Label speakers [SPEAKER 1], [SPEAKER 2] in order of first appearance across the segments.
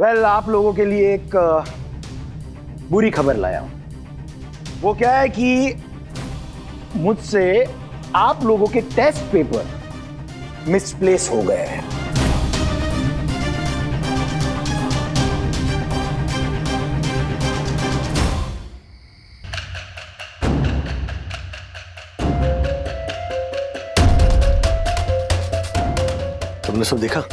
[SPEAKER 1] Well, आप लोगों के लिए एक बुरी खबर लाया हूं। वो क्या है कि मुझसे आप लोगों के टेस्ट पेपर मिसप्लेस हो गए हैं।
[SPEAKER 2] तुमने सब देखा?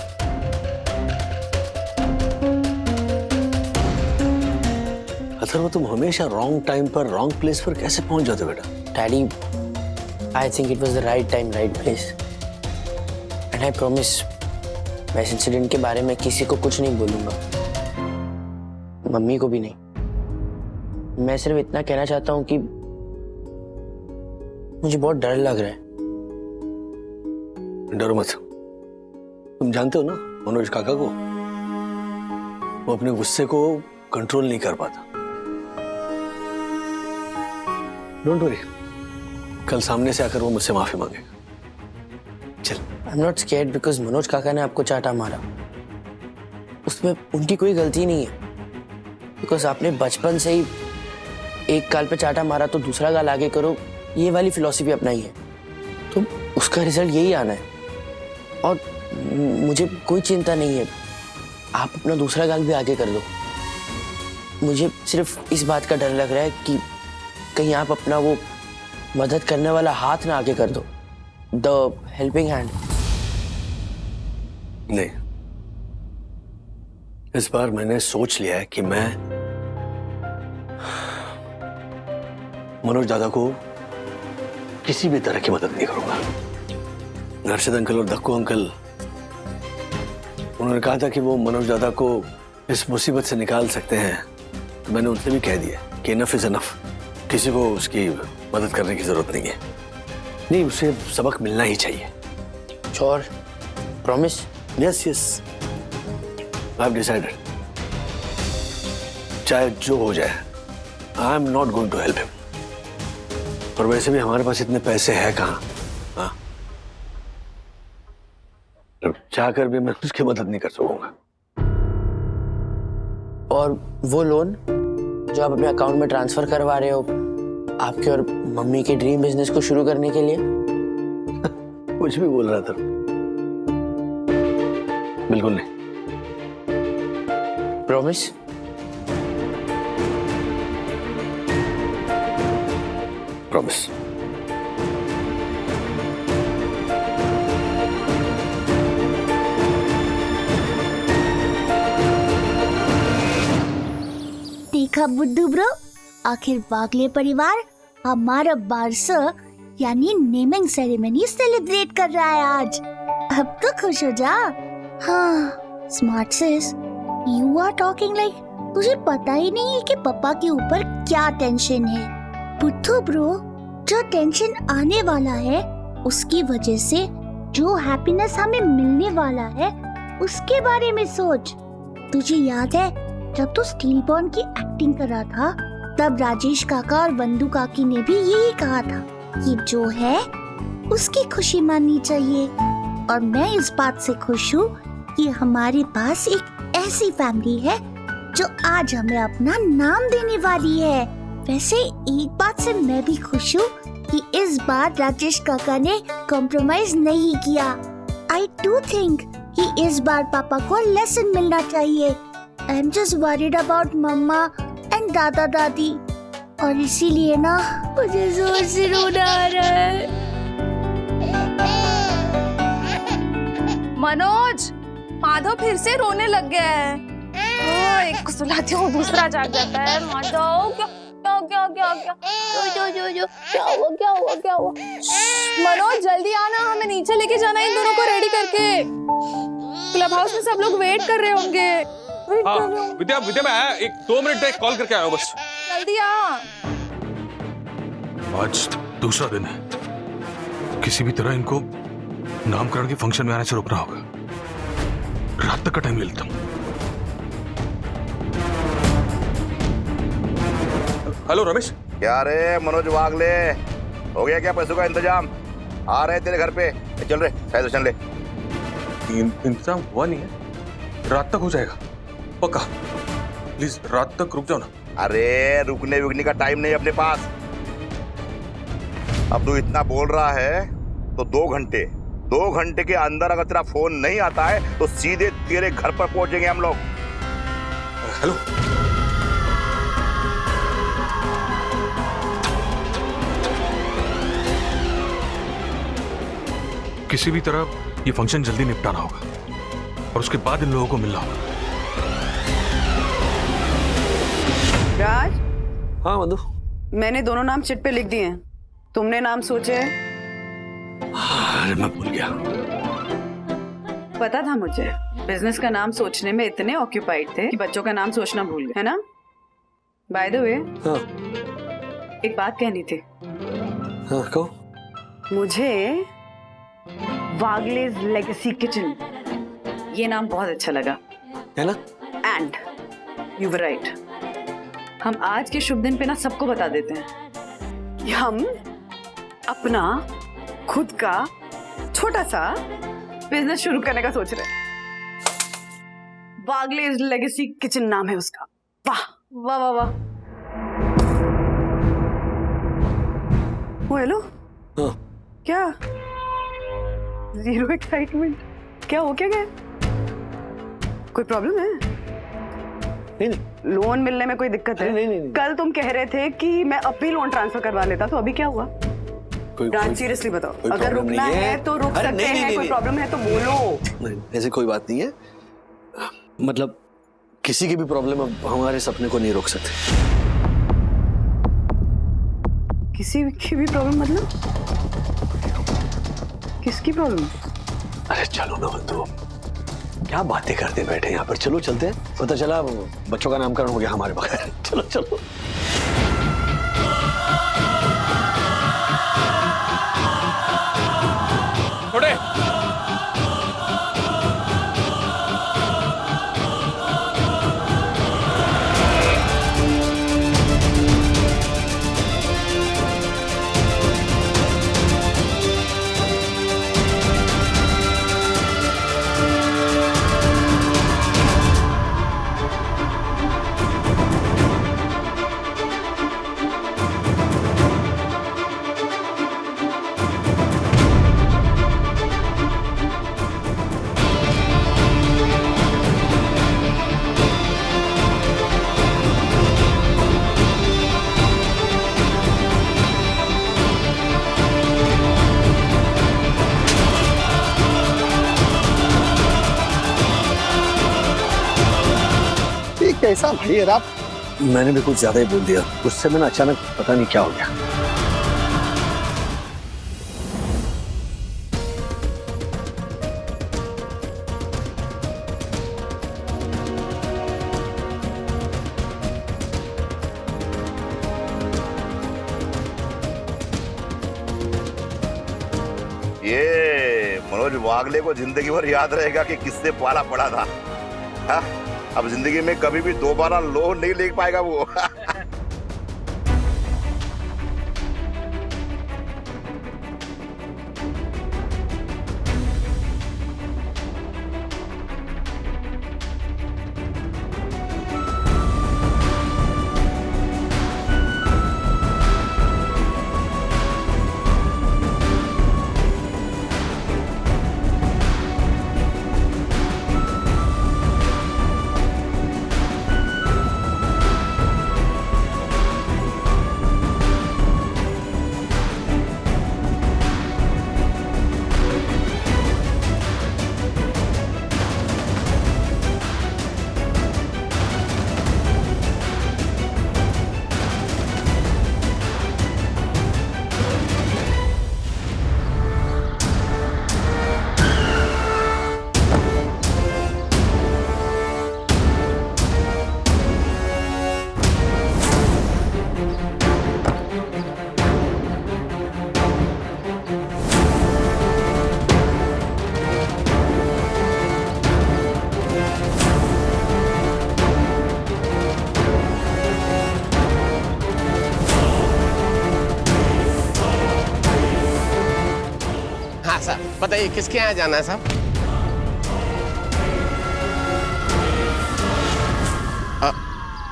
[SPEAKER 2] अथर्व, तुम हमेशा रॉन्ग टाइम पर रॉन्ग प्लेस पर कैसे पहुंच जाते हो बेटा?
[SPEAKER 3] Daddy, I think it was the right time, right place. And I promise, मैं इस इंसिडेंट के बारे में किसी को कुछ नहीं बोलूंगा, मम्मी को भी नहीं। मैं सिर्फ इतना कहना चाहता हूं कि मुझे बहुत डर लग रहा है।
[SPEAKER 2] डरो मत। तुम जानते हो ना मनोज काका को, वो अपने गुस्से को कंट्रोल नहीं कर पाता। डोंट वरी, कल सामने से आकर वो मुझसे माफी मांगेगा। चल।
[SPEAKER 3] आई am not scared because Manoj काका ने आपको चाटा मारा, उसमें उनकी कोई गलती नहीं है। बिकॉज आपने बचपन से ही एक गाल पे चाटा मारा तो दूसरा गाल आगे करो, ये वाली फिलॉसफी अपनाई है, तो उसका रिजल्ट यही आना है। और मुझे कोई चिंता नहीं है, आप अपना दूसरा गाल भी आगे कर दो। मुझे सिर्फ इस बात का डर लग रहा है कि कहीं आप अपना वो मदद करने वाला हाथ ना आगे कर दो, द हेल्पिंग हैंड।
[SPEAKER 2] नहीं, इस बार मैंने सोच लिया है कि मैं मनोज दादा को किसी भी तरह की मदद नहीं करूंगा। नरसिद अंकल और दक्कू अंकल, उन्होंने कहा था कि वो मनोज दादा को इस मुसीबत से निकाल सकते हैं, तो मैंने उनसे भी कह दिया कि इनफ इज इनफ, किसी को उसकी मदद करने की जरूरत नहीं है। नहीं, उसे सबक मिलना ही चाहिए।
[SPEAKER 3] Sure? Promise?
[SPEAKER 2] Yes yes, I have decided, चाहे जो हो जाए, I am not going to help him. और वैसे भी हमारे पास इतने पैसे हैं कहाँ? हाँ, चाहकर भी मैं उसकी मदद नहीं कर सकूंगा।
[SPEAKER 3] और वो लोन जो आप अपने अकाउंट में ट्रांसफर करवा रहे हो आपके और मम्मी के ड्रीम बिजनेस को शुरू करने के लिए?
[SPEAKER 2] कुछ भी बोल रहा था। बिल्कुल नहीं।
[SPEAKER 3] प्रॉमिस?
[SPEAKER 2] प्रॉमिस।
[SPEAKER 4] देखा बुद्धू ब्रो, आखिर बागले परिवार हमारा बारस यानी नेमिंग सेरेमनी सेलिब्रेट कर रहा है आज। अब तो खुश हो जा। हाँ, smart sis, you are talking like तुझे पता ही नहीं है कि पापा के ऊपर क्या टेंशन है। बुद्धू ब्रो, जो टेंशन आने वाला है उसकी वजह से जो हैप्पीनेस हमें मिलने वाला है उसके बारे में सोच। तुझे याद है जब तू स्टील बॉन्ड की एक्टिंग कर रहा था तब राजेश काका और बंदू काकी ने भी यही कहा था कि जो है उसकी खुशी माननी चाहिए। और मैं इस बात से खुश हूँ कि हमारे पास एक ऐसी फैमिली है जो आज हमें अपना नाम देने वाली है। वैसे एक बात से मैं भी खुश हूँ कि इस बार राजेश काका ने कॉम्प्रोमाइज नहीं किया। आई डू थिंक कि इस बार पापा को लेसन मिलना चाहिए। I am just worried about mamma and दादा दादी, और इसीलिए ना मुझे जोर से रोना आ रहा है।
[SPEAKER 5] मनोज, माधव फिर से रोने लग गया है। एक को सुलाती हूँ, दूसरा जाग जाता है। माधव, क्या क्या क्या क्या क्या जो क्या हुआ? मनोज जल्दी आना, हमें नीचे लेके जाना है इन दोनों को रेडी करके। क्लब हाउस में सब लोग वेट कर रहे होंगे।
[SPEAKER 6] हाँ, विद्या मैं आया, 2 मिनट एक कॉल करके आया हूँ बस।
[SPEAKER 5] जल्दी आ।
[SPEAKER 6] आज दूसरा दिन है, किसी भी तरह इनको नामकरण के फंक्शन में आने से रोकना होगा। रात तक का टाइम ले लेता हूँ। हेलो रमेश।
[SPEAKER 7] क्या रे मनोज वागले, हो गया क्या पैसों का इंतजाम? आ रहे तेरे घर पे, चल रहे शायद ले।
[SPEAKER 6] इंतजाम हुआ नहीं है, रात तक हो जाएगा। पक्का प्लीज रात तक रुक जाओ ना।
[SPEAKER 7] अरे रुकने वुकने का टाइम नहीं अपने पास। अब तू इतना बोल रहा है तो 2 घंटे के अंदर अगर तेरा फोन नहीं आता है तो सीधे तेरे घर पर पहुंचेंगे हम लोग।
[SPEAKER 6] हेलो, किसी भी तरह ये फंक्शन जल्दी निपटाना होगा और उसके बाद इन लोगों को मिलना होगा।
[SPEAKER 8] राज,
[SPEAKER 2] हाँ मधु।
[SPEAKER 8] मैंने दोनों नाम चिट पे लिख दिए हैं। तुमने नाम सोचे हैं?
[SPEAKER 2] अरे मैं भूल गया।
[SPEAKER 8] पता था मुझे। बिजनेस का नाम सोचने में इतने ऑक्यूपाइड थे कि बच्चों का नाम सोचना भूल गए, है ना? बाय द वे,
[SPEAKER 2] हाँ
[SPEAKER 8] एक बात कहनी थी।
[SPEAKER 2] हाँ कहो।
[SPEAKER 8] मुझे वागलेज लेगेसी किचन ये नाम बहुत अच्छा लगा,
[SPEAKER 2] है ना?
[SPEAKER 8] And you were right. हम आज के शुभ दिन पे ना सबको बता देते हैं कि हम अपना खुद का छोटा सा बिजनेस शुरू करने का सोच रहे हैं। वागलेज लेगेसी किचन नाम है उसका। वाह वाह वाह वाह। ओ हेलो,
[SPEAKER 2] हाँ
[SPEAKER 8] क्या जीरो एक्साइटमेंट? क्या हो क्या गया? कोई प्रॉब्लम है?
[SPEAKER 2] नहीं नहीं
[SPEAKER 8] लोन मिलने में कोई दिक्कत है?
[SPEAKER 2] नहीं।
[SPEAKER 8] कल तुम कह रहे थे कि मैं अब भी लोन ट्रांसफर करवा लेता, तो अभी क्या हुआ? राज सीरियसली बताओ,
[SPEAKER 2] कोई
[SPEAKER 8] अगर
[SPEAKER 2] problem
[SPEAKER 8] रुकना
[SPEAKER 2] नहीं है।
[SPEAKER 8] है तो रुक
[SPEAKER 2] अरे
[SPEAKER 8] सकते
[SPEAKER 2] नहीं,
[SPEAKER 8] हैं। कोई प्रॉब्लम है तो बोलो।
[SPEAKER 2] नहीं, ऐसी कोई बात नहीं है। मतलब किसी की भी प्रॉब्लम अब हमारे सपने को नहीं रोक सकते।
[SPEAKER 8] किसी की भी प्रॉब्लम मतलब? किसकी प्रॉब्लम?
[SPEAKER 2] अरे चलो ना बंधु, क्या बातें करते बैठे यहाँ पर। चलो चलते हैं। पता चला बच्चों का नामकरण हो गया हमारे बगैर। चलो चलो।
[SPEAKER 6] छोड़े।
[SPEAKER 1] कैसा भाई यार आप?
[SPEAKER 2] मैंने भी कुछ ज्यादा ही बोल दिया। उससे मैंने अचानक पता नहीं क्या हो गया।
[SPEAKER 7] ये मनोज वागले को जिंदगी भर याद रहेगा कि किससे पाला पड़ा था। हा? अब जिंदगी में कभी भी दोबारा लोन नहीं ले पाएगा वो।
[SPEAKER 9] बताइए किसके यहाँ जाना है साहब?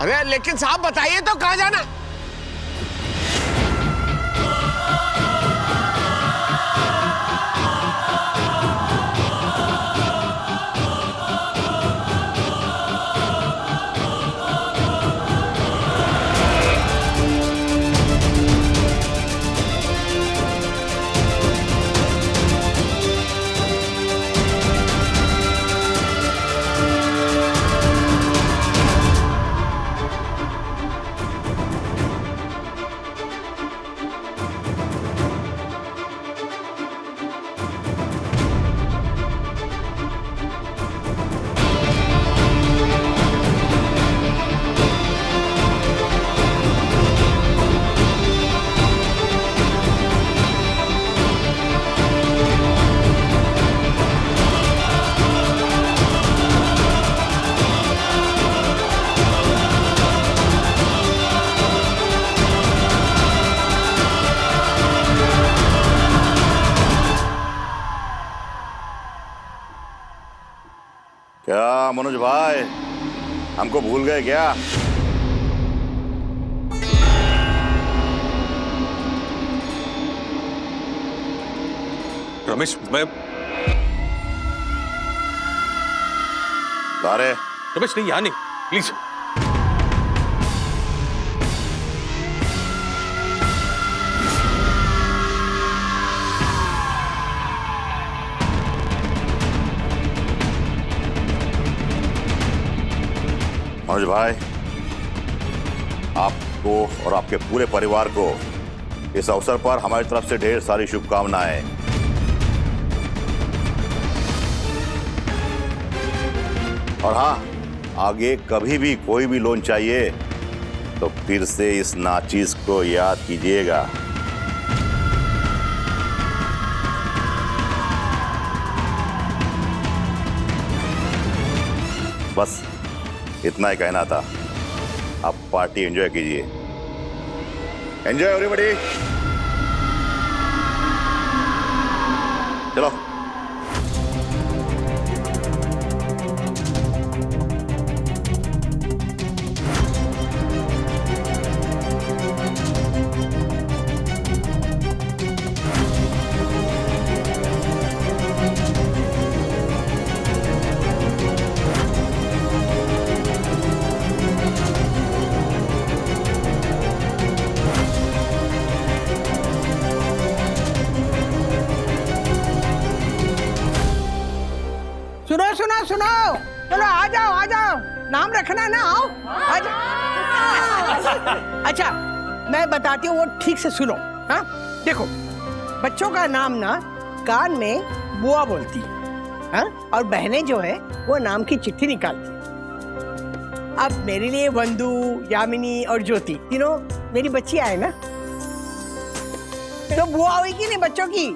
[SPEAKER 9] अरे लेकिन साहब बताइए तो कहाँ जाना?
[SPEAKER 7] क्या मनोज भाई, हमको भूल गए क्या?
[SPEAKER 6] रमेश, मैं
[SPEAKER 7] अरे
[SPEAKER 6] रमेश नहीं, यहाँ नहीं, प्लीज।
[SPEAKER 7] मनोज भाई, आपको और आपके पूरे परिवार को इस अवसर पर हमारी तरफ से ढेर सारी शुभकामनाएं। और हाँ, आगे कभी भी कोई भी लोन चाहिए तो फिर से इस नाचीज को याद कीजिएगा। बस इतना ही कहना था। आप पार्टी एंजॉय कीजिए। Enjoy everybody. चलो।
[SPEAKER 9] सुनो सुनो सुनो, चलो आ जाओ, नाम रखना ना, आओ आ जाओ। अच्छा मैं बताती हूँ, वो ठीक से सुनो। हाँ देखो, बच्चों का नाम ना कान में बुआ बोलती है, हाँ? और बहनें जो है वो नाम की चिट्ठी निकालती है। अब मेरे लिए वंदू, यामिनी और ज्योति तीनों मेरी बच्ची आए ना, तो बुआ हुई कि नहीं बच्चों की,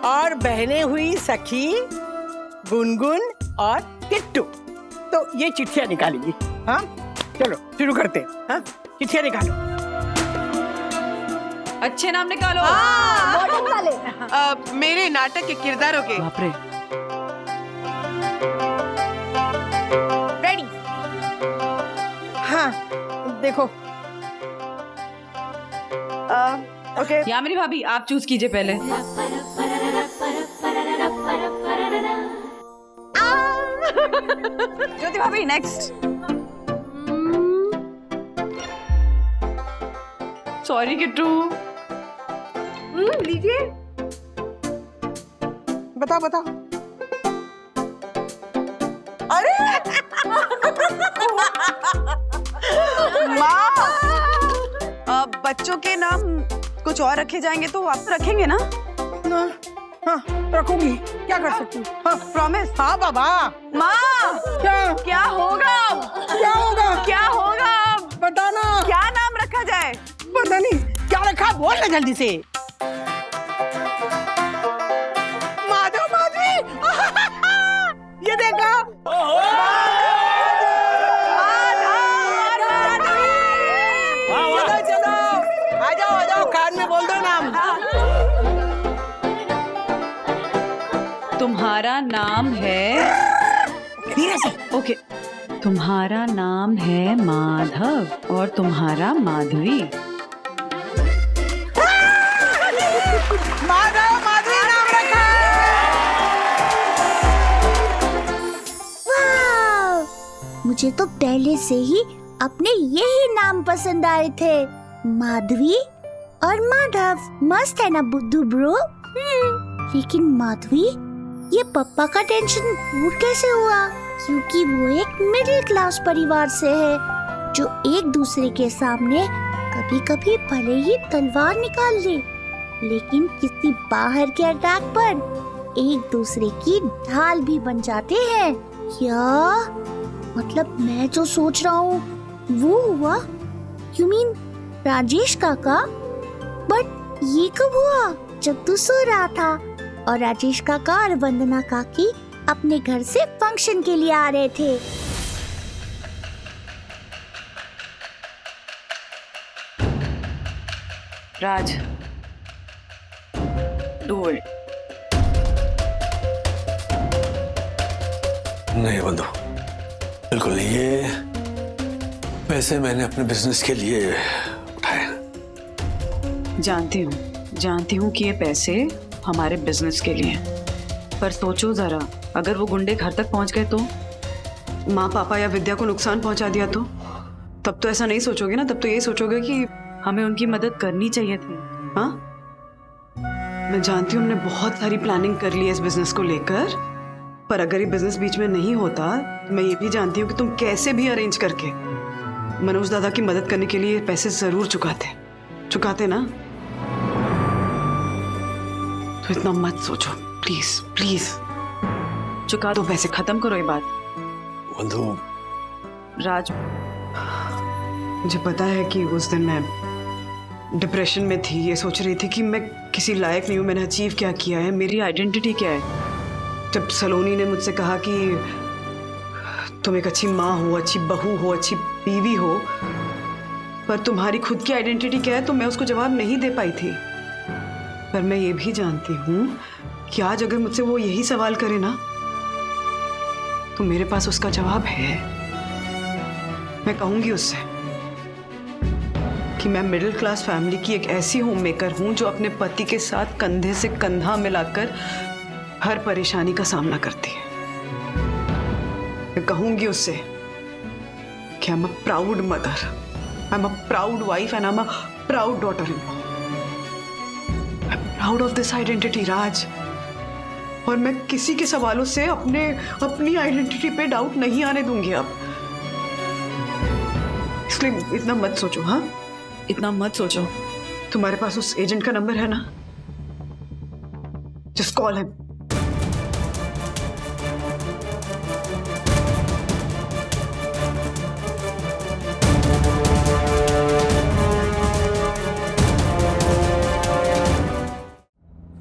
[SPEAKER 9] और बहनें हुई सखी, गुनगुन और किट्टू। तो ये चिट्ठियां निकालेंगी। हाँ चलो शुरू करते हैं। हाँ चिट्ठियां निकालो।
[SPEAKER 8] अच्छे नाम निकालो।
[SPEAKER 9] मेरे नाटक के किरदारों के।
[SPEAKER 8] बाप रे।
[SPEAKER 9] रेडी। हाँ देखो। ओके।
[SPEAKER 8] यामिनी भाभी आप चूज कीजिए पहले। ज्योति भाभी नेक्स्ट। सॉरी किट्टू।
[SPEAKER 9] लीजिए। बताओ। अरे
[SPEAKER 8] माँ, बच्चों के नाम कुछ और रखे जाएंगे तो आप तो रखेंगे ना?
[SPEAKER 9] हाँ रखूंगी, क्या कर सकती हूँ। हाँ
[SPEAKER 8] प्रॉमिस।
[SPEAKER 9] हाँ बाबा।
[SPEAKER 8] माँ क्या होगा? क्या होगा?
[SPEAKER 9] बताना।
[SPEAKER 8] क्या नाम रखा जाए?
[SPEAKER 9] पता नहीं क्या रखा, बोल ना जल्दी से। माधवी ये देखा। चलो आ जाओ, कान में बोल दो नाम।
[SPEAKER 8] तुम्हारा नाम है।
[SPEAKER 9] धीरे से।
[SPEAKER 8] ओके। तुम्हारा नाम है माधव और तुम्हारा माधवी।
[SPEAKER 9] माधव माधवी नाम रखा
[SPEAKER 4] वाह! मुझे तो पहले से ही अपने यही नाम पसंद आए थे, माधवी और माधव। मस्त है ना बुद्धू ब्रो? लेकिन माधवी, ये पप्पा का टेंशन दूर कैसे हुआ? क्योंकि वो एक मिडिल क्लास परिवार से है जो एक दूसरे के सामने कभी कभी भले ही तलवार निकाल ले, लेकिन किसी बाहर के अटैक पर एक दूसरे की ढाल भी बन जाते हैं। क्या मतलब मैं जो सोच रहा हूँ वो हुआ? यू मीन राजेश काका? बट ये कब हुआ? जब तू सो रहा था और राजेश काका और वंदना काकी अपने घर से फंक्शन के लिए आ रहे थे।
[SPEAKER 8] राज, डू इट।
[SPEAKER 2] नहीं बंधु, बिल्कुल नहीं। ये पैसे मैंने अपने बिजनेस के लिए उठाए।
[SPEAKER 8] जानती हूँ कि ये पैसे हमारे बिजनेस के लिए हैं, पर सोचो जरा, अगर वो गुंडे घर तक पहुंच गए तो, माँ पापा या विद्या को नुकसान पहुंचा दिया तो? तब तो ऐसा नहीं सोचोगे ना, तब तो यही सोचोगे कि हमें उनकी मदद करनी चाहिए थी। हाँ, मैं जानती हूँ हमने बहुत सारी प्लानिंग कर ली है इस बिजनेस को लेकर, पर अगर ये बिजनेस बीच में नहीं होता तो मैं ये भी जानती हूँ कि तुम कैसे भी अरेंज करके मनोज दादा की मदद करने के लिए पैसे जरूर चुकाते ना। तो इतना मत सोचो, प्लीज प्लीज चुका दो पैसे, खत्म करो ये बात।
[SPEAKER 2] बंधु,
[SPEAKER 8] राज, मुझे पता है कि उस दिन मैं डिप्रेशन में थी, ये सोच रही थी कि मैं किसी लायक नहीं हूँ, मैंने अचीव क्या किया है, मेरी आइडेंटिटी क्या है। जब सलोनी ने मुझसे कहा कि तुम एक अच्छी माँ हो, अच्छी बहू हो, अच्छी बीवी हो, पर तुम्हारी खुद की आइडेंटिटी क्या है, तो मैं उसको जवाब नहीं दे पाई थी। पर मैं ये भी जानती हूँ कि आज अगर मुझसे वो यही सवाल करे ना, तो मेरे पास उसका जवाब है। मैं कहूंगी उससे कि मैं मिडिल क्लास फैमिली की एक ऐसी होम मेकर हूं जो अपने पति के साथ कंधे से कंधा मिलाकर हर परेशानी का सामना करती है। मैं कहूंगी उससे कि I am a proud mother, I am a proud wife and I am a proud daughter in law. I am proud of this identity Raj, और मैं किसी के सवालों से अपनी आइडेंटिटी पे डाउट नहीं आने दूंगी अब। इसलिए इतना मत सोचो, हाँ, इतना मत सोचो। तुम्हारे पास उस एजेंट का नंबर है ना? Just call him.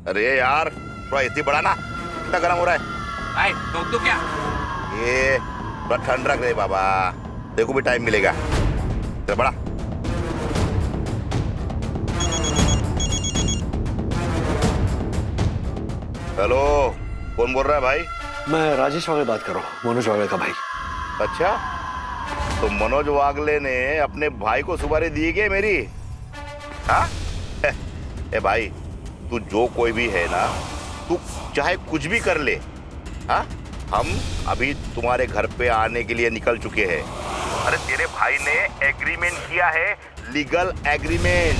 [SPEAKER 7] अरे यार, थोड़ा एसी बढ़ा ना, इतना गर्म हो रहा है।
[SPEAKER 10] भाई रोक दो क्या?
[SPEAKER 7] ये थोड़ा ठंड रख रहे बाबा, देखो भी टाइम मिलेगा। चल बड़ा। हेलो, कौन बोल रहा है भाई?
[SPEAKER 2] मैं राजेश वागले बात कर रहा हूँ, मनोज वागले का भाई।
[SPEAKER 7] अच्छा, तो मनोज वागले ने अपने भाई को सुपारी दी क्या मेरी? हाँ? ए भाई, तू जो कोई भी है ना, तू चाहे कुछ भी कर ले, हाँ? हम अभी तुम्हारे घर पे आने के लिए निकल चुके हैं। अरे तेरे भाई ने एग्रीमेंट किया है, लीगल एग्रीमेंट,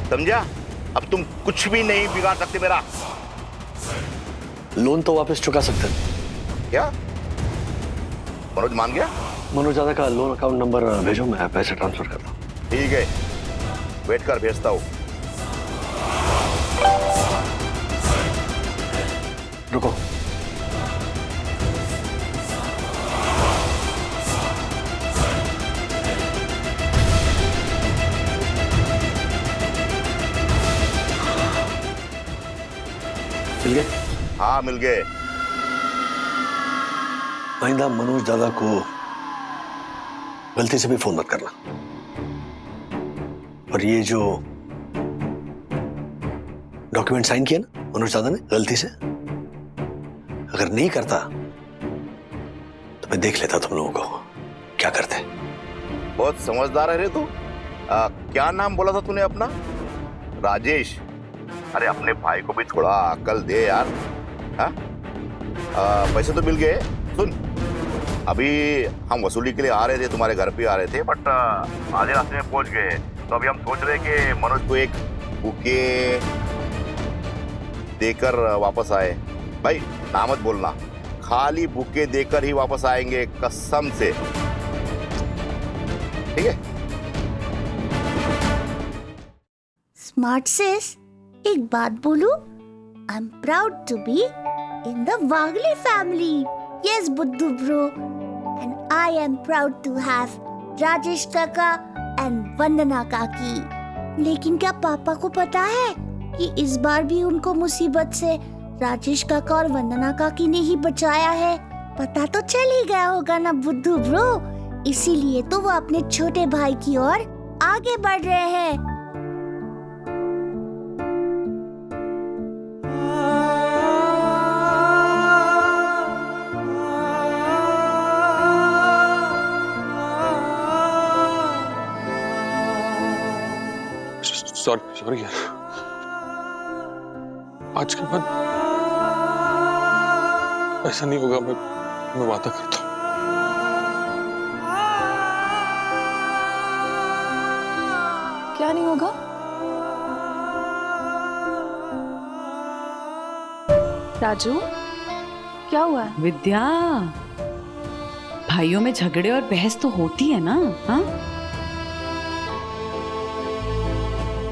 [SPEAKER 7] समझा? अब तुम कुछ भी नहीं बिगाड़ सकते मेरा।
[SPEAKER 2] लोन तो वापस चुका सकते हैं।
[SPEAKER 7] क्या मनोज मान गया?
[SPEAKER 2] मनोज दादा का लोन अकाउंट नंबर भेजो, मैं पैसे ट्रांसफर करता हूँ।
[SPEAKER 7] ठीक है, वेट कर, भेजता हूँ।
[SPEAKER 2] रुको, मिल गए?
[SPEAKER 7] हाँ मिल गए।
[SPEAKER 2] आइंदा मनोज दादा को गलती से भी फोन मत करना, और ये जो डॉक्यूमेंट साइन किया ना मनोज दादा ने गलती से, अगर नहीं करता तो मैं देख लेता तुम लोगों को। क्या करते?
[SPEAKER 7] बहुत समझदार है रे तू। क्या नाम बोला था तूने अपना? राजेश। अरे अपने भाई को भी थोड़ा अकल दे यार। हाँ? पैसे तो मिल गए। सुन, अभी हम वसूली के लिए आ रहे थे, तुम्हारे घर पे आ रहे थे, बट आधे रास्ते में पहुंच गए। तो अभी हम सोच रहे कि मनोज को एक बुके देकर वापस आए। भाई ना मत बोलना, खाली बुके देकर ही वापस आएंगे, कसम से, ठीक है?
[SPEAKER 4] स्मार्ट सिस, एक बात बोलूं? I am proud to be in the Wagle family. Yes बुद्धू bro, and I am proud to have Rajesh kaka and वंदना काकी. लेकिन क्या पापा को पता है कि इस बार भी उनको मुसीबत से राजेश काका और वंदना काकी ने ही बचाया है? पता तो चल ही गया होगा ना बुद्धू ब्रो. इसीलिए तो वो अपने छोटे भाई की ओर आगे बढ़ रहे हैं.
[SPEAKER 6] सॉरी यार, आज के बाद ऐसा नहीं होगा। मैं वादा करता हूँ।
[SPEAKER 5] क्या नहीं होगा? राजू, क्या हुआ है?
[SPEAKER 8] विद्या, भाइयों में झगड़े और बहस तो होती है ना? हाँ,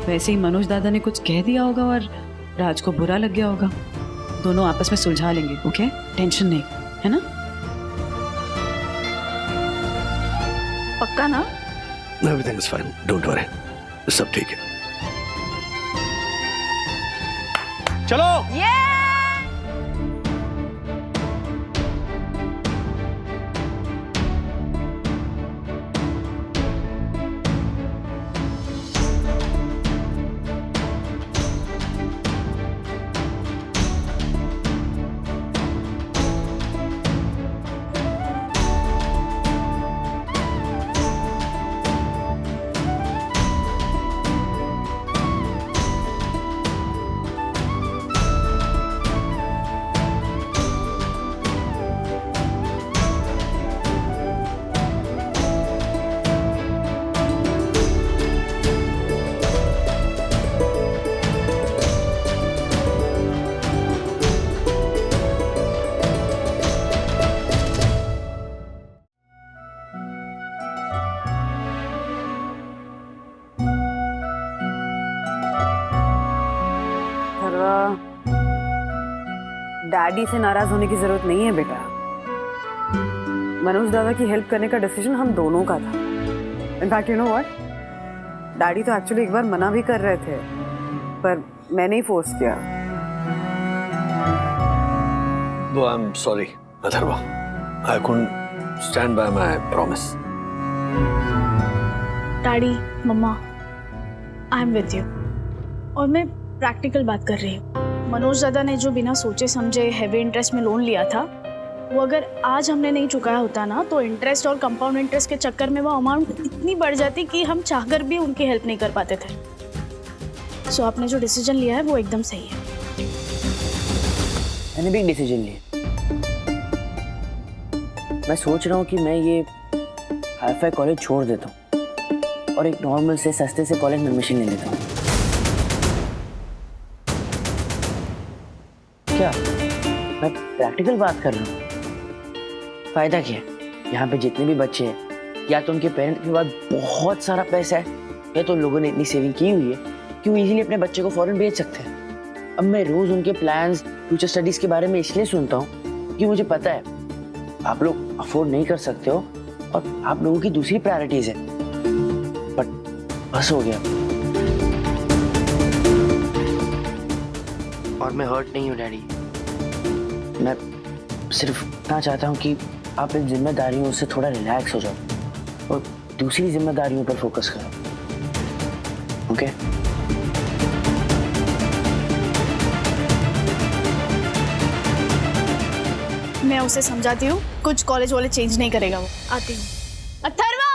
[SPEAKER 8] वैसे ही मनोज दादा ने कुछ कह दिया होगा और राज को बुरा लग गया होगा। दोनों आपस में सुलझा लेंगे, ओके? टेंशन नहीं, है ना?
[SPEAKER 5] पक्का ना?
[SPEAKER 2] Everything is fine, don't worry, सब ठीक है।
[SPEAKER 1] चलो।
[SPEAKER 8] डैडी से नाराज होने की जरूरत नहीं है बेटा। मनोज दादा की हेल्प करने का डिसीजन हम दोनों का था। In fact you know what, daddy तो एक्चुअली एक बार मना भी कर रहे थे, पर मैंने ही फोर्स किया।
[SPEAKER 2] वो I am sorry Atharva, I couldn't stand by my promise.
[SPEAKER 10] Daddy, mamma, I am with you. और मैं प्रैक्टिकल बात कर रही हूँ। मनोज दादा ने जो बिना सोचे समझे हैवी इंटरेस्ट में लोन लिया था, वो अगर आज हमने नहीं चुकाया होता ना, तो इंटरेस्ट और कंपाउंड इंटरेस्ट के चक्कर में वो अमाउंट इतनी बढ़ जाती कि हम चाहकर भी उनकी हेल्प नहीं कर पाते थे। सो आपने जो डिसीजन लिया है वो एकदम सही है।
[SPEAKER 3] मैंने भी एक डिसीजन लिया। मैं सोच रहा हूँ कि मैं ये हाई-फाई कॉलेज छोड़ देता हूँ और एक नॉर्मल से सस्ते से कॉलेज में एडमिशन ले लेता हूँ। क्या मैं प्रैक्टिकल बात कर रहा हूँ? फायदा क्या है? यहाँ पे जितने भी बच्चे हैं, या तो उनके पेरेंट्स के पास बहुत सारा पैसा है, या तो लोगों ने इतनी सेविंग की हुई है कि वो इजीली अपने बच्चे को फॉरेन भेज सकते हैं। अब मैं रोज उनके प्लान्स, फ्यूचर स्टडीज के बारे में इसलिए सुनता हूँ क्योंकि मुझे पता है आप लोग अफोर्ड नहीं कर सकते हो और आप लोगों की दूसरी प्रायोरिटीज है। बट बस हो गया, और मैं हर्ट नहीं हूँ डैडी। मैं सिर्फ इतना चाहता हूँ कि आप इन जिम्मेदारियों से थोड़ा रिलैक्स हो जाओ और दूसरी जिम्मेदारियों पर फोकस करो, ओके?
[SPEAKER 10] मैं उसे समझाती हूँ, कुछ कॉलेज वाले चेंज नहीं करेगा वो। आती हूँ। अथर्वा,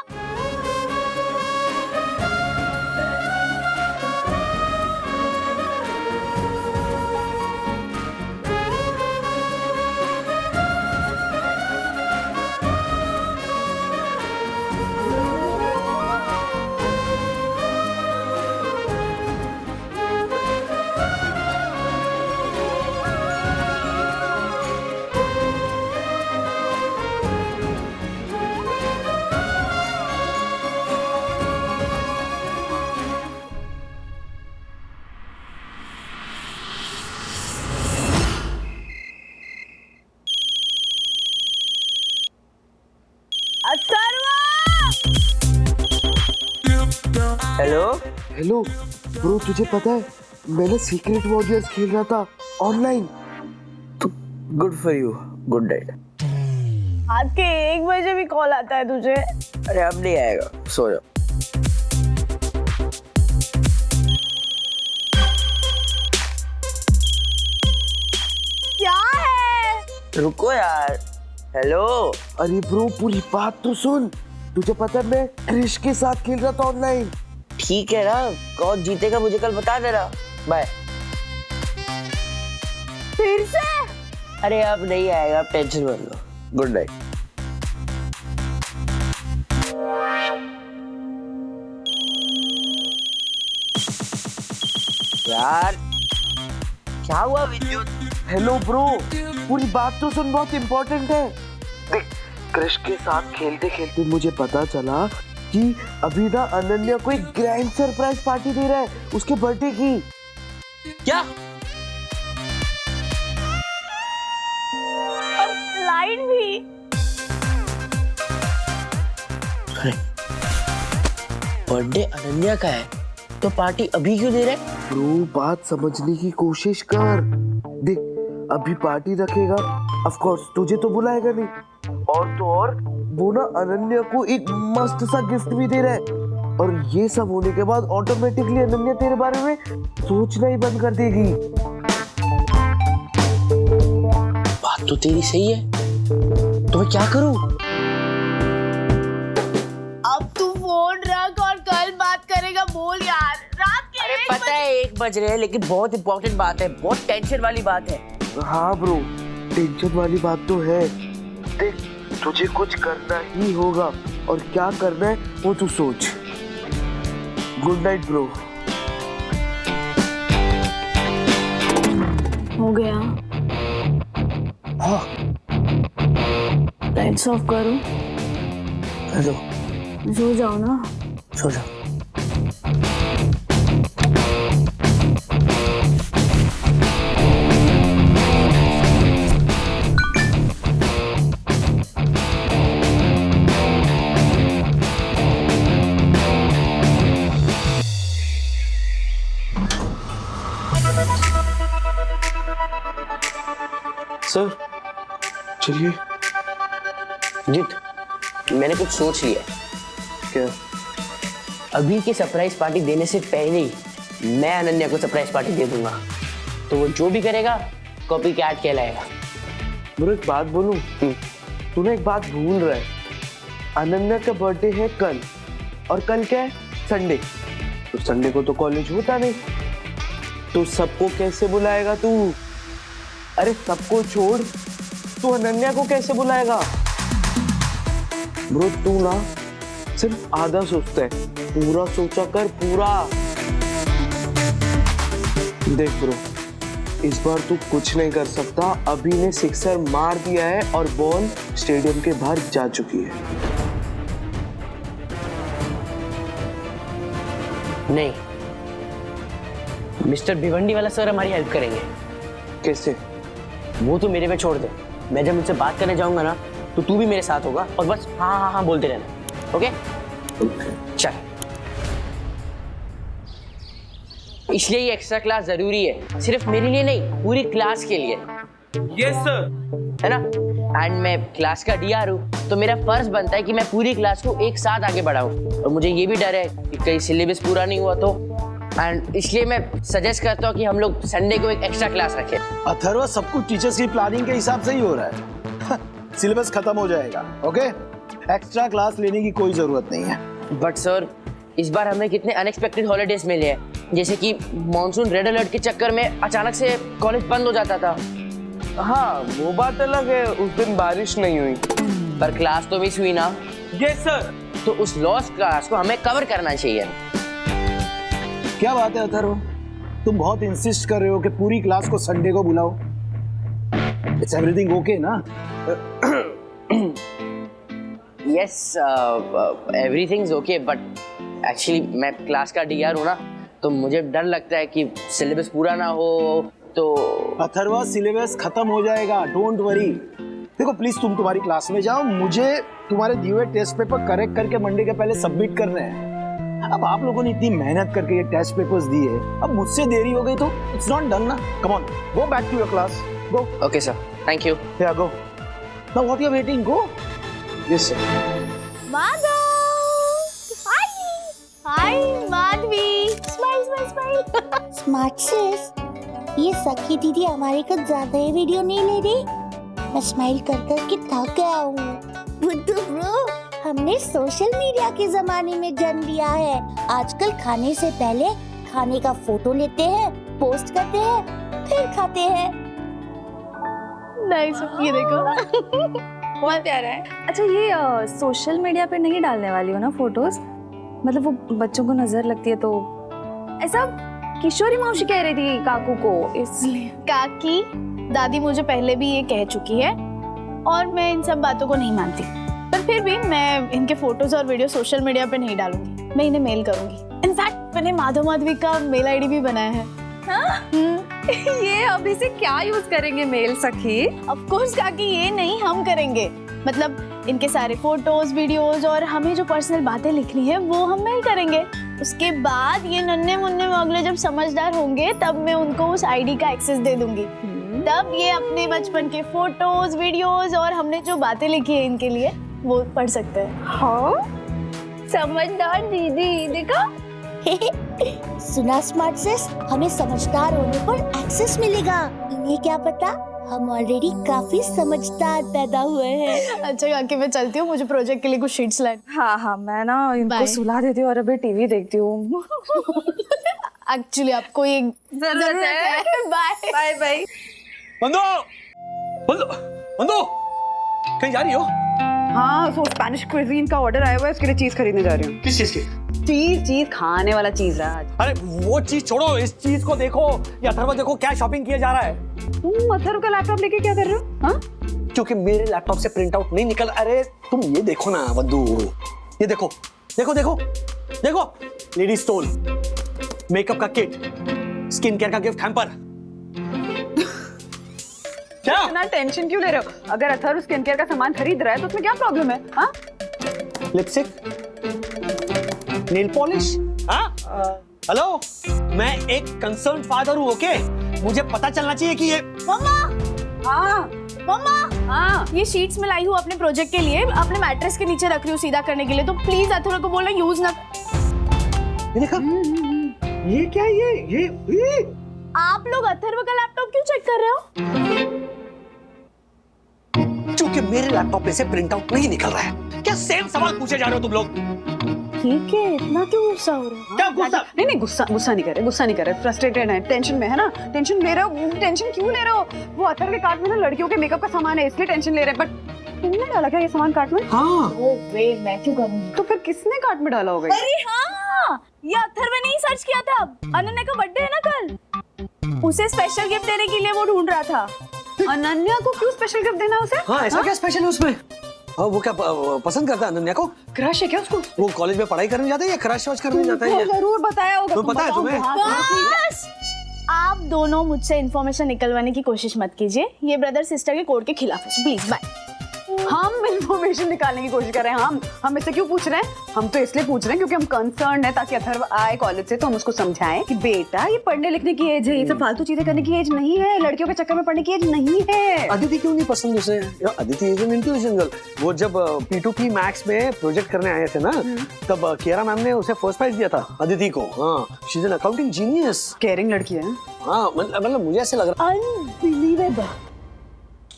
[SPEAKER 3] हेलो।
[SPEAKER 11] हेलो ब्रो, तुझे पता है मैंने सीक्रेट वॉरियर्स खेल रहा था ऑनलाइन।
[SPEAKER 3] तो good for you, good night.
[SPEAKER 10] रात के 1 बजे भी कॉल आता है तुझे?
[SPEAKER 3] अरे अब नहीं आएगा, सो जाओ।
[SPEAKER 10] क्या है?
[SPEAKER 3] रुको यार। हेलो।
[SPEAKER 11] अरे ब्रो पूरी बात तो सुन। तुझे पता है मैं क्रिश के साथ खेल रहा था ऑनलाइन।
[SPEAKER 3] ठीक है ना, कौन जीतेगा मुझे कल बता देना। बाय।
[SPEAKER 10] फिर से?
[SPEAKER 3] अरे अब नहीं आएगा, आप टेंशन मत लो। Good night. यार क्या हुआ विद्युत?
[SPEAKER 11] हेलो ब्रो, पूरी बात तो सुन, बहुत इम्पोर्टेंट है। देख, क्रिश के साथ खेलते खेलते मुझे पता चला कि अभी ना अनन्या को एक ग्रैंड सरप्राइज पार्टी दे रहा है उसके बर्थडे की।
[SPEAKER 3] क्या?
[SPEAKER 10] लाइन भी?
[SPEAKER 3] बर्थडे अनन्या का है तो पार्टी अभी क्यों दे रहे?
[SPEAKER 11] ब्रो बात समझने की कोशिश कर। देख, अभी पार्टी रखेगा, ऑफ कोर्स तुझे तो बुलाएगा नहीं, और तो और वो ना अनन्या को एक मस्त सा गिफ्ट भी दे रहा है। और ये सब होने के बाद ऑटोमेटिकली अनन्या तेरे बारे में सोचना ही बंद कर देगी।
[SPEAKER 3] बात तो तेरी सही है, तो मैं क्या करूं?
[SPEAKER 10] अब तू फोन रख और कल बात करेगा, बोल यार। रात के
[SPEAKER 3] अरे पता है 1 बज रहे हैं, लेकिन बहुत इंपॉर्टेंट बात है, बहुत टेंशन वाली बात है।
[SPEAKER 11] हाँ ब्रो, टेंशन वाली बात तो है। देख, तुझे कुछ करना ही होगा, और क्या करना है वो तू सोच। Good night bro.
[SPEAKER 10] हो गया।
[SPEAKER 3] हाँ,
[SPEAKER 10] लाइट्स ऑफ करो,
[SPEAKER 3] हेलो,
[SPEAKER 10] सो जाओ ना।
[SPEAKER 3] सो जाओ।
[SPEAKER 11] सर चलिए।
[SPEAKER 3] जीत, मैंने कुछ सोच लिया।
[SPEAKER 11] क्या?
[SPEAKER 3] अभी की सरप्राइज पार्टी देने से पहले ही मैं अनन्या को सरप्राइज पार्टी दे दूंगा, तो वो जो भी करेगा कॉपी कैट कहलाएगा।
[SPEAKER 11] ब्रो एक बात बोलूं, तू ना एक बात भूल रहा है। अनन्या का बर्थडे है कल, और कल क्या है? संडे। तो संडे को तो कॉलेज होता नहीं, तो सबको कैसे बुलाएगा तू? अरे सबको छोड़, तू अनन्या को कैसे बुलाएगा? ब्रो तू ना सिर्फ आधा सोचता है, पूरा सोचा कर, पूरा। देख ब्रो, इस बार तू कुछ नहीं कर सकता। अभी ने सिक्सर मार दिया है और बॉल स्टेडियम के बाहर जा चुकी है।
[SPEAKER 3] नहीं, मिस्टर भिवंडी वाला सर हमारी हेल्प करेंगे।
[SPEAKER 11] कैसे?
[SPEAKER 3] वो तो मेरे पे छोड़ दे। मैं जब मुझसे बात करने जाऊंगा ना, तो तू भी मेरे साथ होगा, और बस हाँ हाँ हाँ बोलते रहना। ओके? चल। इसलिए ये एक्स्ट्रा क्लास जरूरी है, सिर्फ मेरे लिए नहीं, पूरी क्लास के लिए।
[SPEAKER 11] Yes sir.
[SPEAKER 3] है ना? एंड मैं क्लास का डीआर हूँ, तो मेरा फर्ज बनता है कि मैं पूरी क्लास को एक साथ आगे बढ़ाऊं। और मुझे ये भी डर है कि कहीं सिलेबस पूरा नहीं हुआ तो। एंड इसलिए मैं सजेस्ट करता हूँ कि हम लोग संडे को एक एक्स्ट्रा क्लास रखें।
[SPEAKER 1] अथर्वा, सब कुछ टीचर्स की प्लानिंग के हिसाब से ही हो रहा है। सिलेबस खत्म हो जाएगा, ओके? एक्स्ट्रा क्लास लेने की कोई जरूरत नहीं है।
[SPEAKER 3] बट सर, इस बार हमें कितने अनएक्सपेक्टेड हॉलीडेज मिले हैं, जैसे कि मॉनसून रेड अलर्ट के चक्कर में अचानक से कॉलेज बंद हो जाता था।
[SPEAKER 11] हाँ वो बात अलग है, उस दिन बारिश नहीं हुई।
[SPEAKER 3] पर क्लास तो मिस हुई ना।
[SPEAKER 11] Yes sir.
[SPEAKER 3] तो उस लॉस्ट क्लास को हमें कवर करना चाहिए।
[SPEAKER 1] क्या बात है अथर्व, तुम बहुत इंसिस्ट कर रहे हो कि पूरी क्लास को संडे को बुलाओ। इट्स एवरीथिंग ओके ना?
[SPEAKER 3] Yes, everything is okay, but actually मैं क्लास का डीआर हूँ ना, तो मुझे डर लगता है कि सिलेबस पूरा ना हो तो।
[SPEAKER 1] अथर्व, सिलेबस खत्म हो जाएगा, डोंट वरी। देखो प्लीज तुम तुम्हारी क्लास में जाओ, मुझे तुम्हारे दिए हुए टेस्ट पेपर करेक्ट करके मंडे के पहले सबमिट करने हैं। अब आप लोगों ने इतनी मेहनत करके ये टेस्ट पेपर्स दिए, अब मुझसे देरी हो गई तो इट्स नॉट डन ना। Come on, go back to your class, go.
[SPEAKER 3] Okay sir, thank you.
[SPEAKER 1] Yeah go now, what you are waiting, go. Yes sir.
[SPEAKER 4] Madhav, hi Madhavi, smile smile smile. Smart sis, ये सखी दीदी हमारे कुछ ज्यादा ही video नहीं ले रही। मैं स्माइल कर कर के थक गया हूँ। बुद्धू ब्रो, हमने सोशल मीडिया के जमाने में जन्म लिया है। आजकल खाने से पहले खाने का फोटो लेते हैं, पोस्ट करते हैं, फिर खाते हैं।
[SPEAKER 10] नाइस, ये देखो।
[SPEAKER 5] बहुत प्यारा है। अच्छा, ये सोशल मीडिया पे नहीं डालने वाली हो ना फोटोज? मतलब वो बच्चों को नजर लगती है तो ऐसा किशोरी मौसी कह रही थी काकू को, इसलिए।
[SPEAKER 10] काकी, दादी मुझे पहले भी ये कह चुकी है और मैं इन सब बातों को नहीं मानती, पर फिर भी मैं इनके फोटोज और वीडियो सोशल मीडिया पे नहीं डालूंगी, मैं इन्हें मेल करूंगी। इनफैक्ट मैंने माधव माधवी का मेल आईडी भी बनाया है।
[SPEAKER 5] ये अभी से क्या यूज करेंगे मेल सखी?
[SPEAKER 10] ऑफ कोर्स काकी, ये नहीं हम करेंगे, मतलब इनके सारे फोटोज वीडियोस और हमें जो पर्सनल बातें लिखनी है वो हम मेल करेंगे। उसके बाद ये नन्हे मुन्ने मोगले जब समझदार होंगे तब मैं उनको उस आईडी का एक्सेस दे दूंगी। तब ये अपने बचपन के फोटोज वीडियोस और हमने जो बातें लिखी है इनके लिए वो पढ़ सकते हैं।
[SPEAKER 5] हाँ, समझदार दीदी, देखा?
[SPEAKER 4] सुना स्मार्ट सिस, हमें समझदार होने पर एक्सेस मिलेगा। इन्हें क्या पता, हम ऑलरेडी काफी समझदार पैदा हुए हैं।
[SPEAKER 10] अच्छा काकी, मैं चलती हूँ, मुझे प्रोजेक्ट के लिए कुछ शीट्स लाए।
[SPEAKER 5] हाँ हाँ, मैं ना इनको
[SPEAKER 10] Bye.
[SPEAKER 5] सुला देती हूँ और अभी टीवी देखती हूँ।
[SPEAKER 10] एक्चुअली आपको ये
[SPEAKER 5] जरूरत है।
[SPEAKER 10] Bye
[SPEAKER 5] bye bye.
[SPEAKER 2] बंदो, बंदो, बंदो, कहीं जा रही हो?
[SPEAKER 8] हाँ, तो स्पेनिश क्विजीन का ऑर्डर आया हुआ है, उसके लिए चीज खरीदने जा रही हूँ।
[SPEAKER 2] किस चीज की?
[SPEAKER 8] चीज खाने वाला चीज रहा आज।
[SPEAKER 2] अरे वो चीज छोड़ो, इस चीज को देखो। या अथर्व देखो क्या शॉपिंग किया जा रहा है।
[SPEAKER 8] तुम अथर्व का लैपटॉप लेके क्या कर रहे हो? हाँ?
[SPEAKER 2] क्योंकि मेरे लैपटॉप से प्रिंट आउट नहीं निकल। अरे तुम ये देखो ना बंधु, ये देखो देखो देखो देखो, लेडीज स्टोल, मेकअप का किट, स्किन केयर का गिफ्ट हैम्पर। क्या
[SPEAKER 8] इतना टेंशन क्यों ले रहे हो? अगर अथर्व स्किन केयर का सामान खरीद रहा है तो उसमें क्या प्रॉब्लम है? हाँ?
[SPEAKER 2] Lipstick, nail polish. हाँ, हेलो, मैं एक कंसर्न फादर हूँ, ओके? मुझे पता चलना चाहिए कि ये।
[SPEAKER 10] मम्मा,
[SPEAKER 8] हाँ,
[SPEAKER 10] मम्मा,
[SPEAKER 8] हाँ,
[SPEAKER 10] ये शीट्स में लाई हूँ अपने प्रोजेक्ट के लिए, अपने मैट्रेस के नीचे रख रही हूँ सीधा करने के लिए, तो प्लीज अथर्व को बोलना यूज ना।
[SPEAKER 2] ये देखा, ये क्या है? ये
[SPEAKER 10] आप लोग अथर्व का लैपटॉप क्यों चेक कर रहे हो?
[SPEAKER 2] क्योंकि मेरे लैपटॉप में से प्रिंट आउट नहीं निकल रहा है। क्या सेम सवाल पूछे जा रहे हो तुम लोग?
[SPEAKER 10] ठीक है, इतना क्यों गुस्सा हो रहा है?
[SPEAKER 2] क्या गुस्सा?
[SPEAKER 8] नहीं, गुस्सा नहीं कर रहे, फ्रस्ट्रेटेड है, टेंशन में है ना। टेंशन ले रहे हो, टेंशन क्यों ले रहे हो? वो अथर्व के कार्ट में ना लड़कियों के मेकअप का सामान है, इसलिए टेंशन ले रहे हैं। बट तुमने डाला क्या ये सामान कार्ट में?
[SPEAKER 2] हाँ।
[SPEAKER 10] मैं क्यों करूंगी?
[SPEAKER 8] तो फिर किसने कार्ट में डाला होगा?
[SPEAKER 10] अरे हाँ, ये अथर्व ने ही सर्च किया था। अनन्या का बर्थडे है ना कल, उसे स्पेशल गिफ्ट देने के लिए वो ढूंढ रहा था।
[SPEAKER 8] अनन्या को क्यों स्पेशल गिफ्ट देना उसे?
[SPEAKER 2] हाँ, ऐसा क्या स्पेशल है उसमें? वो क्या पसंद करता है अनन्या को?
[SPEAKER 8] क्रश है क्या उसको?
[SPEAKER 2] वो कॉलेज में पढ़ाई करने जाता है या क्रश वश करने जाता है?
[SPEAKER 8] जरूर बताया होगा।
[SPEAKER 2] तो पता है तुम्हें?
[SPEAKER 10] बस, आप दोनों मुझसे इन्फॉर्मेशन निकलवाने की कोशिश मत कीजिए, ये ब्रदर सिस्टर के कोड के खिलाफ है, प्लीज बाय।
[SPEAKER 8] हम इंफॉर्मेशन निकालने की कोशिश कर रहे हैं। हम इससे क्यों पूछ रहे हैं? हम तो इसलिए पूछ रहे हैं क्योंकि हम कंसर्न है, ताकि अथर्व आए कॉलेज से तो हम उसको समझाएं कि बेटा ये पढ़ने लिखने की एज है, ये सब फालतू चीजें करने की एज नहीं है, लड़कियों के चक्कर में पढ़ने की एज नहीं है।
[SPEAKER 2] अदिति क्यों नहीं पसंद उसे? Aditi is an intelligent girl. वो जब P2P मैथ्स में प्रोजेक्ट करने आए थे ना, तब कियारा मैम ने उसे फर्स्ट प्राइज दिया था अदिति को। हाँ, she is an accounting genius.
[SPEAKER 8] Caring लड़की है।
[SPEAKER 2] हाँ, मतलब मुझे ऐसे लग रहा।
[SPEAKER 10] अनबिलीवेबल,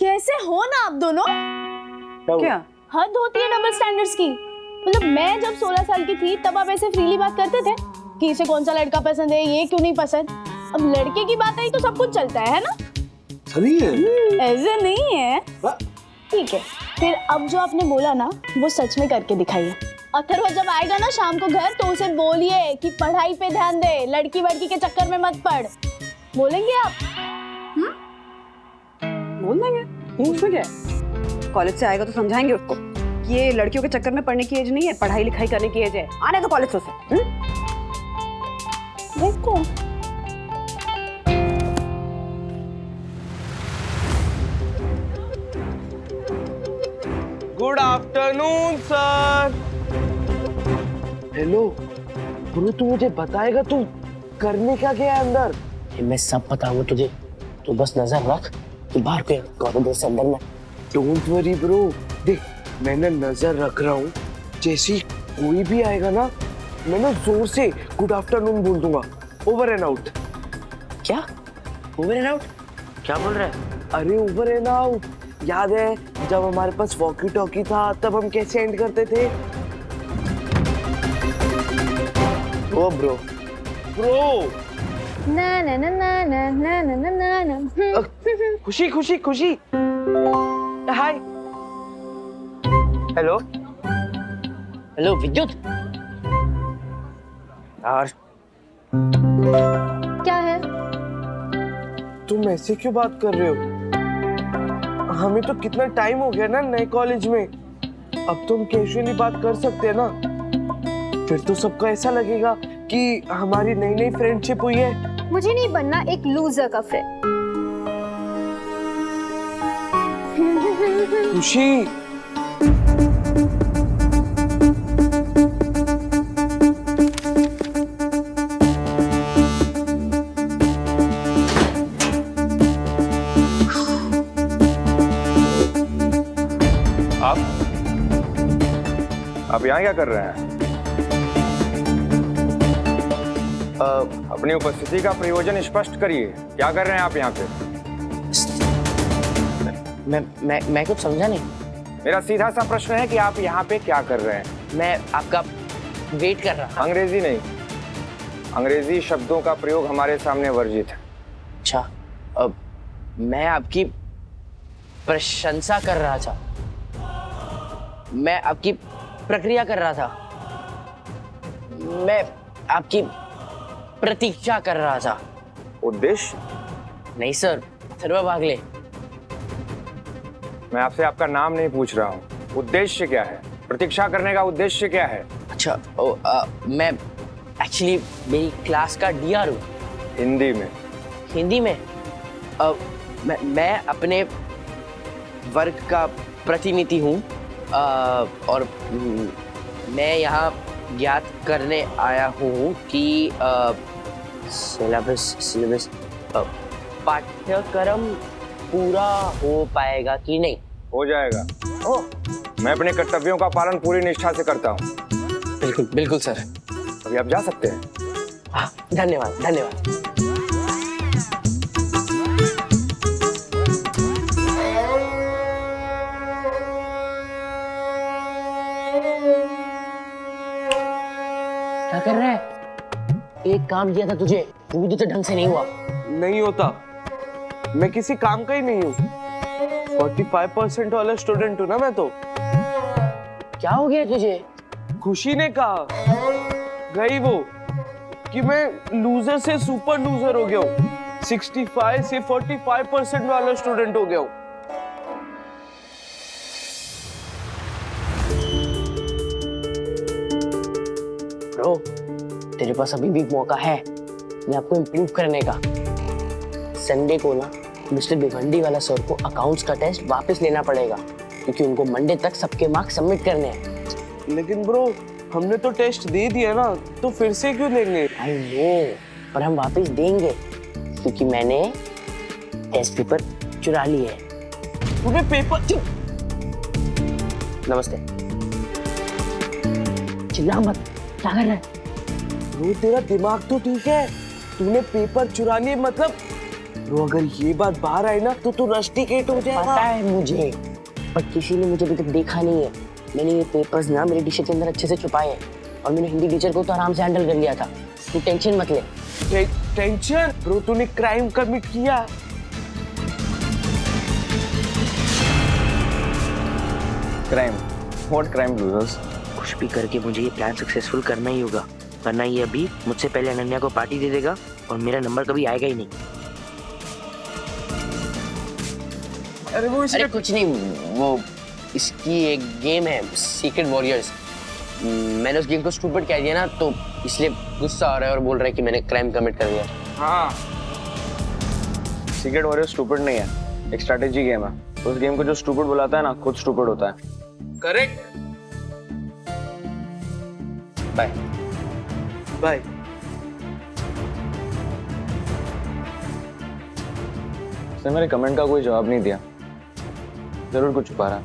[SPEAKER 10] कैसे हो ना आप दोनों?
[SPEAKER 8] क्या
[SPEAKER 10] हद होती है डबल स्टैंडर्ड्स की। मतलब मैं जब 16 साल की थी तब आप ऐसे फ्रीली बात करते थे कि इसे कौन सा लड़का पसंद है, ये क्यों नहीं पसंद। अब लड़के की बात आई तो सब कुछ चलता है ना?
[SPEAKER 2] सही है।
[SPEAKER 10] ऐसे नहीं है। ठीक है, फिर अब जो आपने बोला ना वो सच में करके दिखाइए। अथर्व जब आएगा ना शाम को घर तो उसे बोलिए कि पढ़ाई पे ध्यान दे, लड़की वड़की के चक्कर में मत पड़। बोलेंगे आप?
[SPEAKER 8] बोल देंगे, उसमें क्या है? कॉलेज से आएगा तो समझाएंगे उसको कि ये लड़कियों के चक्कर में पढ़ने की एज नहीं है, पढ़ाई लिखाई करने की एज है। आने तो कॉलेज से।
[SPEAKER 10] देखो
[SPEAKER 11] good afternoon sir. Hello bro, तू मुझे बताएगा तू करने क्या गया है अंदर?
[SPEAKER 3] मैं सब बताऊंगा तुझे, तू बस नजर रख कि बाहर पे कॉरिडोर से अंदर में।
[SPEAKER 11] डोंट वरी ब्रो, देख मैंने नजर रख रहा हूँ। जैसे ही कोई भी आएगा ना मैं ना जोर से गुड आफ्टरनून बोल दूंगा। Over and out.
[SPEAKER 3] क्या ओवर एंड आउट? क्या बोल रहा है?
[SPEAKER 11] अरे ओवर एंड आउट, याद है जब हमारे पास वॉकी टॉकी था तब हम कैसे एंड करते थे? ओ ब्रो ब्रो।
[SPEAKER 5] ना ना ना ना ना ना ना ना ना।
[SPEAKER 11] खुशी खुशी खुशी। हाय। हेलो
[SPEAKER 3] हेलो विद्युत।
[SPEAKER 11] यार
[SPEAKER 5] क्या है?
[SPEAKER 11] तुम ऐसे क्यों बात कर रहे हो? हमें तो कितना टाइम हो गया ना नए कॉलेज में, अब तुम कैजुअली बात कर सकते हैं ना। फिर तो सबको ऐसा लगेगा कि हमारी नई नई फ्रेंडशिप हुई है।
[SPEAKER 5] मुझे नहीं बनना एक लूजर का फ्रेंड।
[SPEAKER 11] खुशी
[SPEAKER 12] आप यहाँ क्या कर रहे हैं? अपनी उपस्थिति का प्रयोजन स्पष्ट करिए। क्या कर रहे हैं आप यहाँ पे?
[SPEAKER 3] मैं कुछ समझा नहीं।
[SPEAKER 12] मेरा सीधा सा प्रश्न है कि आप यहाँ पे क्या कर रहे हैं?
[SPEAKER 3] मैं आपका वेट कर रहा था।
[SPEAKER 12] अंग्रेजी नहीं, अंग्रेजी शब्दों का प्रयोग हमारे सामने वर्जित है।
[SPEAKER 3] अच्छा, अब मैं आपकी प्रशंसा कर रहा था, मैं आपकी प्रक्रिया कर रहा था, मैं आपकी प्रतीक्षा कर रहा था।
[SPEAKER 12] उद्देश्य?
[SPEAKER 3] नहीं सर, अथर्व बागले।
[SPEAKER 12] मैं आपसे आपका नाम नहीं पूछ रहा हूँ, उद्देश्य क्या है? प्रतीक्षा करने का उद्देश्य क्या है?
[SPEAKER 3] अच्छा, मैं एक्चुअली मेरी क्लास का डीआर हूँ।
[SPEAKER 12] हिंदी में?
[SPEAKER 3] हिंदी में मैं अपने वर्ग का प्रतिनिधि हूँ और मैं यहाँ ज्ञात करने आया हूँ कि सिलेबस पाठ्यक्रम पूरा हो पाएगा कि नहीं।
[SPEAKER 12] हो जाएगा। मैं अपने कर्तव्यों का पालन पूरी निष्ठा से करता हूँ।
[SPEAKER 3] बिल्कुल बिल्कुल सर।
[SPEAKER 12] अभी आप जा सकते हैं।
[SPEAKER 3] हाँ, धन्यवाद धन्यवाद। क्या कर रहा है? एक काम दिया था तुझे, वो भी तुझे ढंग से नहीं हुआ।
[SPEAKER 11] नहीं होता, मैं किसी काम का ही नहीं हूँ। 45% वाला स्टूडेंट हूँ ना मैं तो।
[SPEAKER 3] क्या हो गया तुझे?
[SPEAKER 11] खुशी ने कहा गई वो कि मैं लूजर से सुपर लूजर हो गया हूँ। 65 से 45% वाला स्टूडेंट हो गया हूँ।
[SPEAKER 3] ब्रो, तेरे पास अभी भी मौका है मैं आपको इम्प्रूव करने का। संडे को ना मिस्टर भिवंडी वाला सर को अकाउंट्स का टेस्ट वापस लेना पड़ेगा क्योंकि उनको मंडे तक सबके मार्क्स सबमिट करने हैं।
[SPEAKER 11] लेकिन ब्रो, हमने तो टेस्ट दे दिया ना, तो फिर से क्यों देंगे?
[SPEAKER 3] आई नो, पर हम वापस देंगे क्योंकि मैंने टेस्ट पेपर चुरा लिए है।
[SPEAKER 11] तूने पेपर?
[SPEAKER 3] नमस्ते। चिल्ला मत, क्या कर रहा है?
[SPEAKER 11] ब्रो, तेरा दिमाग तो ठीक है, तूने पेपर चुरा लिए मतलब? ब्रो, अगर ये बात बाहर आई ना तो तू रस्टिकेट हो जाएगा।
[SPEAKER 3] पता है मुझे, बट किसी ने मुझे अभी तक देखा नहीं है। मैंने ये पेपर्स ना मेरे टी शर्ट के अंदर अच्छे से छुपाए हैं और मैंने हिंदी टीचर को तो आराम से हैंडल कर लिया था। तू टेंशन मत ले।
[SPEAKER 11] टेंशन ब्रो, तूने क्राइम कमिट किया।
[SPEAKER 12] क्राइम? What crime losers?
[SPEAKER 3] कुछ भी करके मुझे ये प्लान सक्सेसफुल करना ही होगा, वरना ये अभी मुझसे पहले अनन्या को पार्टी दे देगा और मेरा नंबर कभी आएगा ही नहीं। अरे कुछ नहीं, वो इसकी एक गेम है सीक्रेट वॉरियर्स। मैंने उस गेम को स्टूपिड कह दिया ना, तो इसलिए गुस्सा आ रहा है और बोल रहा है कि मैंने क्राइम कमिट कर दिया।
[SPEAKER 12] हाँ, सीक्रेट वॉरियर स्टूपिड नहीं है, एक स्ट्रेटेजी गेम है। उस गेम को जो स्टूपिड बुलाता है ना, खुद स्टूपिड होता है।
[SPEAKER 11] करेक्ट।
[SPEAKER 12] Bye
[SPEAKER 11] bye.
[SPEAKER 12] उसने मेरे कमेंट का कोई जवाब नहीं दिया, जरूर कुछ छुपा रहा है।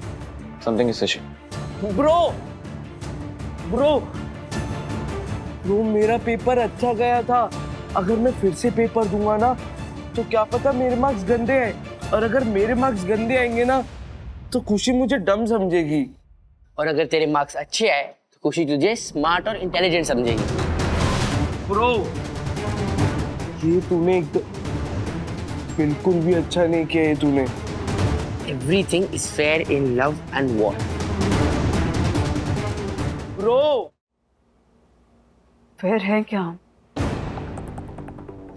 [SPEAKER 12] Something is fishy.
[SPEAKER 11] Bro bro bro, मेरा पेपर अच्छा गया था। अगर मैं फिर से पेपर दूंगा ना, तो क्या पता मेरे मार्क्स गंदे आए, और अगर मेरे मार्क्स गंदे आएंगे ना, तो खुशी मुझे डम समझेगी।
[SPEAKER 3] और अगर तेरे मार्क्स अच्छे आए तो खुशी तुझे स्मार्ट और इंटेलिजेंट समझेगी।
[SPEAKER 11] ब्रो, ये तूने बिल्कुल भी अच्छा नहीं किया है तूने।
[SPEAKER 3] Everything is fair in love and war.
[SPEAKER 11] Bro,
[SPEAKER 8] fair है क्या?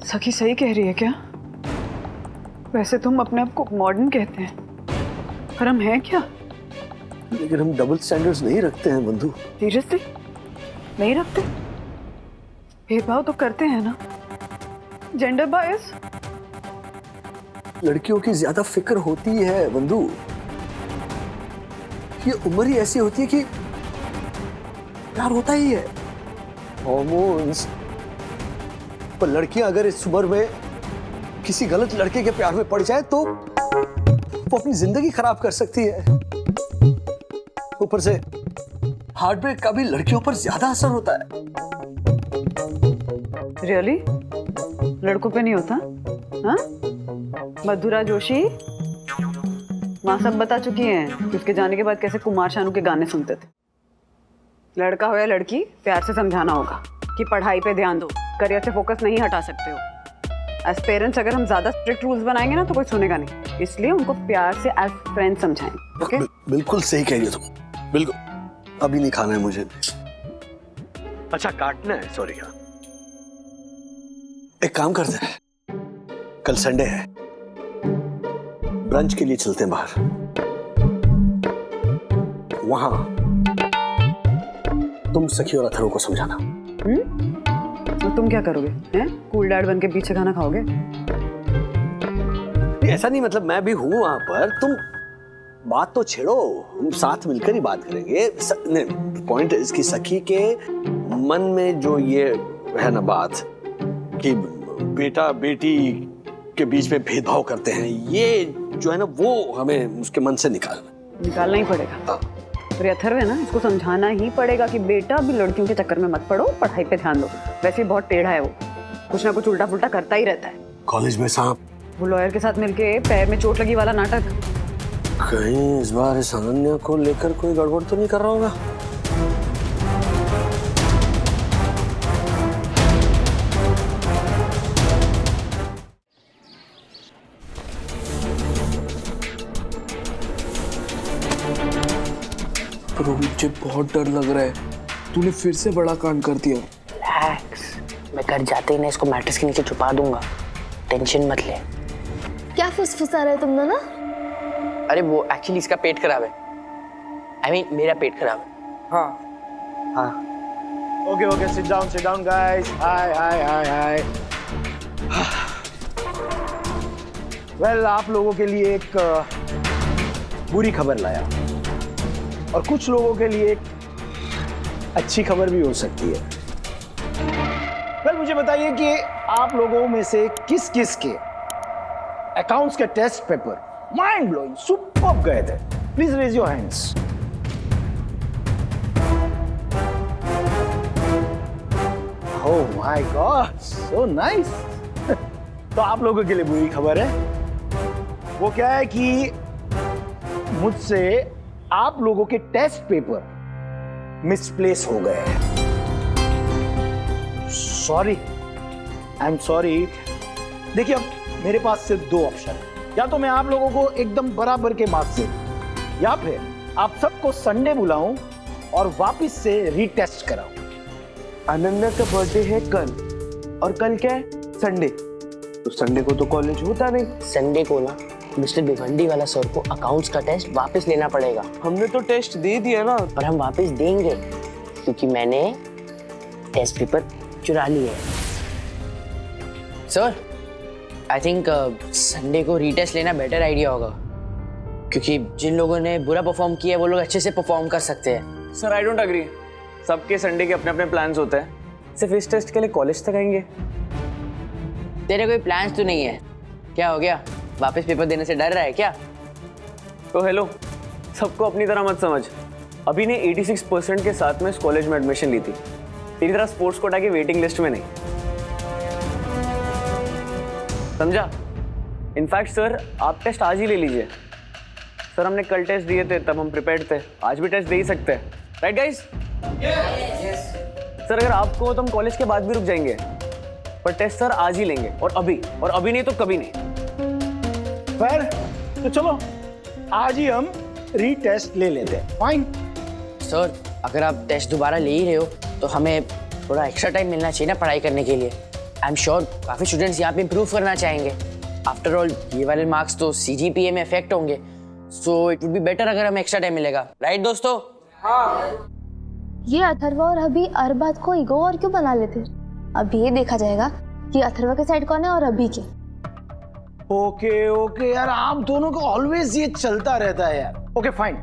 [SPEAKER 8] सखी सही कह रही है क्या? वैसे तुम अपने आप को मॉडर्न कहते हैं, पर हम हैं क्या?
[SPEAKER 2] लेकिन हम डबल स्टैंडर्ड्स नहीं रखते हैं बंधु।
[SPEAKER 8] सीरियसली नहीं रखते? भेदभाव तो करते हैं ना, जेंडर बायस।
[SPEAKER 2] लड़कियों की ज्यादा फिक्र होती है बंधु। ये उम्र ही ऐसी होती है कि प्यार होता ही है, हॉर्मोन्स। पर लड़कियां अगर इस उम्र में किसी गलत लड़के के प्यार में पड़ जाए तो वो अपनी जिंदगी खराब कर सकती है। ऊपर से हार्ट ब्रेक का भी लड़कियों पर ज्यादा असर होता है।
[SPEAKER 8] रियली? लड़कों पे नहीं होता? हाँ? मधुरा जोशी माँ सब बता चुकी हैं कि उसके जाने के बाद कैसे कुमार शानू के गाने सुनते थे। लड़का हो या लड़की, प्यार से समझाना होगा कि पढ़ाई पे ध्यान दो, करियर से फोकस नहीं हटा सकते हो। एज पेरेंट्स अगर हम ज्यादा स्ट्रिक्ट रूल्स बनाएंगे ना, तो कोई सुनेगा नहीं, इसलिए उनको प्यार से एज फ्रेंड समझाएंगे। ओके?
[SPEAKER 2] बिल्कुल सही कह रही हो तुम, बिल्कुल। अभी नहीं खाना है मुझे। अच्छा काटना है, सॉरी। एक काम करते हैं, कल संडे है, ब्रंच के लिए चलते हैं बाहर। वहां तुम सखी और अथर्व को समझाना।
[SPEAKER 8] और तुम क्या करोगे? हैं? कूल डैड बन के पीछे खाना खाओगे?
[SPEAKER 2] ऐसा नहीं, मतलब मैं भी हूं वहां पर। तुम बात तो छेड़ो, हम साथ मिलकर ही बात करेंगे। पॉइंट इसकी सखी के मन में जो ये है ना बात कि बेटा बेटी के बीच में भेदभाव करते हैं, ये जो है ना वो हमें उसके मन से निकालना
[SPEAKER 8] ही पड़ेगा। और अथर्व है ना, इसको समझाना ही पड़ेगा कि बेटा भी लड़कियों के चक्कर में मत पड़ो, पढ़ाई पे ध्यान दो। वैसे ही बहुत टेढ़ा है वो, कुछ ना कुछ उल्टा पुल्टा करता ही रहता है।
[SPEAKER 2] कॉलेज में सांप,
[SPEAKER 8] वो लॉयर के साथ मिलके पैर में चोट लगी वाला नाटक।
[SPEAKER 2] कहीं इस बार इस अनन्या को लेकर कोई गड़बड़ तो नहीं कर रहा होगा?
[SPEAKER 11] पर मुझे बहुत डर लग रहा है, तूने फिर से बड़ा कांड कर दिया।
[SPEAKER 3] रिलैक्स, मैं घर जाते ही ना इसको मैट्रेस के नीचे छुपा दूंगा, टेंशन मत ले।
[SPEAKER 5] क्या फुसफुसा रहे तुम दोनों?
[SPEAKER 3] अरे वो एक्चुअली इसका पेट खराब है। I mean, मेरा पेट खराब है।
[SPEAKER 11] हाँ
[SPEAKER 3] हाँ।
[SPEAKER 1] Okay, sit down guys. Hi. Well, आप लोगों के लिए एक बुरी खबर लाया, और कुछ लोगों के लिए एक अच्छी खबर भी हो सकती है। Well, मुझे बताइए कि आप लोगों में से किस किस के अकाउंट्स के test paper mind blowing superb गए थे? Please raise your hands. Oh my god, so nice. तो आप लोगों के लिए बुरी खबर है। वो क्या है कि मुझसे आप लोगों के टेस्ट पेपर मिसप्लेस हो गए हैं। Sorry, I am sorry. देखिए, अब मेरे पास सिर्फ दो ऑप्शन है, या तो मैं आप लोगों को एकदम बराबर के मार्क्स दे दूं, या फिर आप सबको संडे बुलाऊं और वापस से रीटेस्ट कराऊं।
[SPEAKER 11] अनन्या का बर्थडे है कल, और कल क्या है? संडे। तो संडे को तो कॉलेज होता नहीं।
[SPEAKER 3] संडे को ना मिस्टर भिवंडी वाला सर को अकाउंट्स का टेस्ट वापस लेना पड़ेगा।
[SPEAKER 11] हमने तो टेस्ट दे दिया ना।
[SPEAKER 3] पर हम वापस देंगे क्योंकि मैंने टेस्ट पेपर चुरा लिए हैं। सर, आई थिंक संडे को रीटेस्ट लेना बेटर आइडिया होगा, क्योंकि जिन लोगों ने बुरा परफॉर्म किया है वो लोग अच्छे से परफॉर्म कर सकते हैं।
[SPEAKER 12] Sir I don't agree. सबके संडे के अपने अपने प्लान्स होते हैं, सिर्फ इस टेस्ट के लिए कॉलेज तक आएंगे।
[SPEAKER 3] तेरे कोई प्लान्स तो नहीं है? क्या हो गया, वापस पेपर देने से डर रहा है क्या?
[SPEAKER 12] तो हेलो, सबको अपनी तरह मत समझ। अभी ने 86% के साथ में इस कॉलेज में एडमिशन ली थी, तेरी तरह स्पोर्ट्स कोटा की वेटिंग लिस्ट में नहीं, समझा? इनफैक्ट सर, आप टेस्ट आज ही ले लीजिए। सर, हमने कल टेस्ट दिए थे, तब हम प्रिपेयर्ड थे, आज भी टेस्ट दे ही सकते हैं, राइट गाइस? सर, अगर आपको तो हम कॉलेज के बाद भी रुक जाएंगे, पर टेस्ट सर आज ही लेंगे, और अभी नहीं तो कभी नहीं।
[SPEAKER 1] फिर तो चलो आज ही हम रीटेस्ट ले लेते हैं। फाइन।
[SPEAKER 3] सर, अगर आप टेस्ट दोबारा ले ही रहे हो तो हमें थोड़ा एक्स्ट्रा टाइम मिलना चाहिए ना पढ़ाई करने के लिए। आई एम श्योर काफ़ी स्टूडेंट्स यहाँ पे इम्प्रूव करना चाहेंगे। आफ्टर ऑल ये वाले मार्क्स तो CGPA में इफेक्ट होंगे, so it would be better अगर हमें एक्स्ट्रा टाइम मिलेगा, राइट दोस्तों?
[SPEAKER 5] हाँ। ये अथर्वा और अभी अरबाज को ईगो और क्यों बना लेते? अब ये देखा जाएगा कि अथर्वा के साइड कौन है और अभी के।
[SPEAKER 1] ओके यार, आप दोनों को ऑलवेज ये चलता रहता है यार। Okay fine,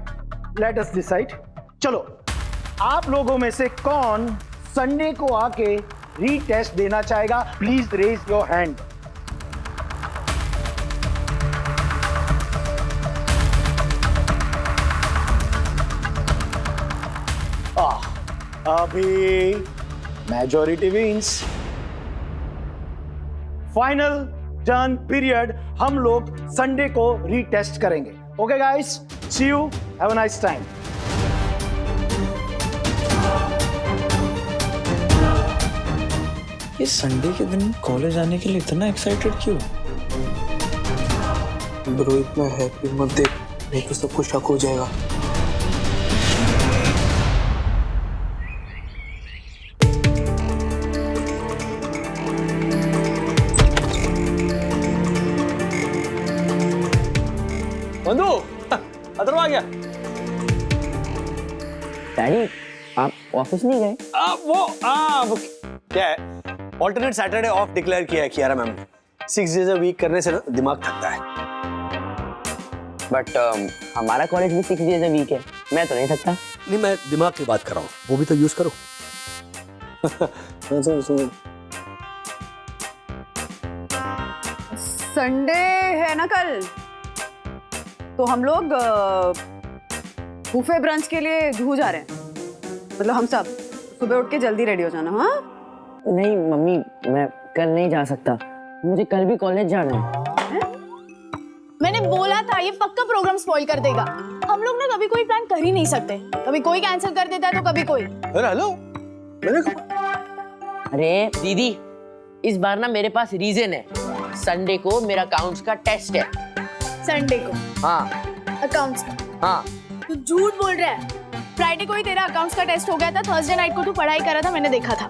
[SPEAKER 1] let us decide. चलो, आप लोगों में से कौन संडे को आके रीटेस्ट देना चाहेगा? Please raise your hand. अभी majority wins. Final done period, हम लोग संडे को रीटेस्ट करेंगे। Okay guys, see you, have a nice time.
[SPEAKER 13] ये संडे के दिन कॉलेज आने के लिए इतना एक्साइटेड क्यों? ब्रो, इतना हैप्पी मत देख, नहीं तो सबको शक हो जाएगा।
[SPEAKER 12] बंधु, अथर्वा आ गया।
[SPEAKER 3] डैडी, आप ऑफिस नहीं गए?
[SPEAKER 2] वो क्या है, ऑल्टरनेट सैटरडे ऑफ डिक्लेयर किया है Kiara ma'am. 6 days a week करने से ना दिमाग थकता है।
[SPEAKER 3] बट हमारा कॉलेज भी 6 डेज अ वीक है, मैं तो नहीं थकता।
[SPEAKER 2] नहीं, मैं दिमाग की बात कर रहा हूँ, वो भी तो यूज करो।
[SPEAKER 8] संडे है ना कल, तो हम लोग बुफे ब्रंच के लिए जूहू जा रहे हैं। मतलब हम सब सुबह उठ के जल्दी रेडी हो जाना। हाँ?
[SPEAKER 3] नहीं मम्मी, मैं कल नहीं जा सकता, मुझे कल भी कॉलेज जाना है।
[SPEAKER 10] मैंने बोला था ये पक्का प्रोग्राम स्पॉइल कर देगा। हम लोग ना कभी कोई प्लान कर ही नहीं सकते, कभी कोई कैंसिल कर देता है तो कभी कोई।
[SPEAKER 2] अरे हेलो,
[SPEAKER 3] अरे दीदी, इस बार ना मेरे पास रीजन है। संडे को मेरा अकाउंट्स का टेस्ट है।
[SPEAKER 10] संडे को?
[SPEAKER 3] हाँ।
[SPEAKER 10] अकाउंट्स का?
[SPEAKER 3] हाँ।
[SPEAKER 10] तू झूठ बोल रहा है। फ्राइडे को ही तेरा अकाउंट्स का टेस्ट हो गया था, थर्सडे नाइट को तू पढ़ाई कर रहा था, मैंने देखा था।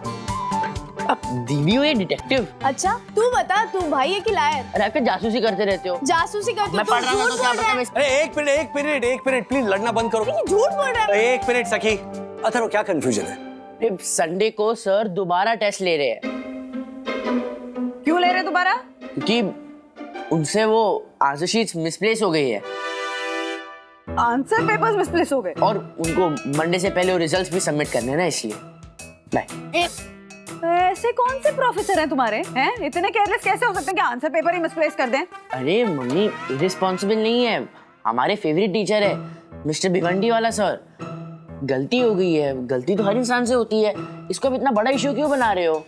[SPEAKER 3] अब दीदी हो ये डिटेक्टिव?
[SPEAKER 10] अच्छा, तू बता, तू भाई है कि लायर?
[SPEAKER 3] अरे आप जासूसी करते रहते हो।
[SPEAKER 10] जासूसी करते हो?
[SPEAKER 3] मैं पढ़ रहा था तो क्या पता मैं।
[SPEAKER 2] अरे एक मिनट प्लीज, लड़ना बंद करो।
[SPEAKER 10] झूठ बोल रहा है।
[SPEAKER 2] एक मिनट सखी, अथर्व क्या कंफ्यूजन है?
[SPEAKER 3] संडे को सर दोबारा टेस्ट ले रहे हैं।
[SPEAKER 8] क्यों ले रहे दोबारा?
[SPEAKER 3] क्योंकि उनसे वो आंसर शीट्स मिसप्लेस हो गई है।
[SPEAKER 8] आंसर पेपर्स मिसप्लेस हो गए?
[SPEAKER 3] और उनको मंडे से पहले वो रिजल्ट्स भी सबमिट करने हैं ना, इसलिए। बाय।
[SPEAKER 8] ऐसे कौन से प्रोफेसर हैं तुम्हारे? हैं? इतने केयरलेस कैसे हो सकते हैं कि आंसर पेपर ही मिसप्लेस कर दें?
[SPEAKER 3] अरे मम्मी, इररिस्पॉन्सिबल नहीं है, हमारे फेवरेट टीचर है मिस्टर भिवंडी वाला सर। गलती हो गई है, गलती तो हर इंसान से होती है, इसको अब इतना बड़ा इश्यू क्यों बना रहे हो?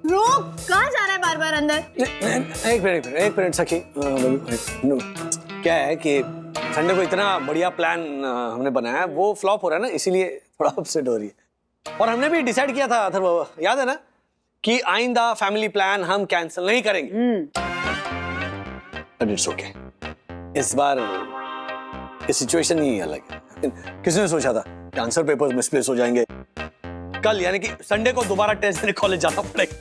[SPEAKER 10] रोक, कहाँ जा रहा है बार बार अंदर?
[SPEAKER 2] एक मिनट सखी। क्या है कि संडे को इतना बढ़िया प्लान हमने बनाया है, वो फ्लॉप हो रहा है ना, इसीलिए थोड़ा अपसेट हो रही है। और हमने भी डिसाइड किया था अथर्व, याद है ना, कि आइंदा फैमिली प्लान हम कैंसिल नहीं करेंगे। बट इट्स ओके, इस बार ये सिचुएशन ही अलग है। किसने सोचा था कि आंसर पेपर्स मिसप्लेस हो जाएंगे? कल यानी कि संडे को दोबारा टेस्ट देने कॉलेज जाना पड़ेगा।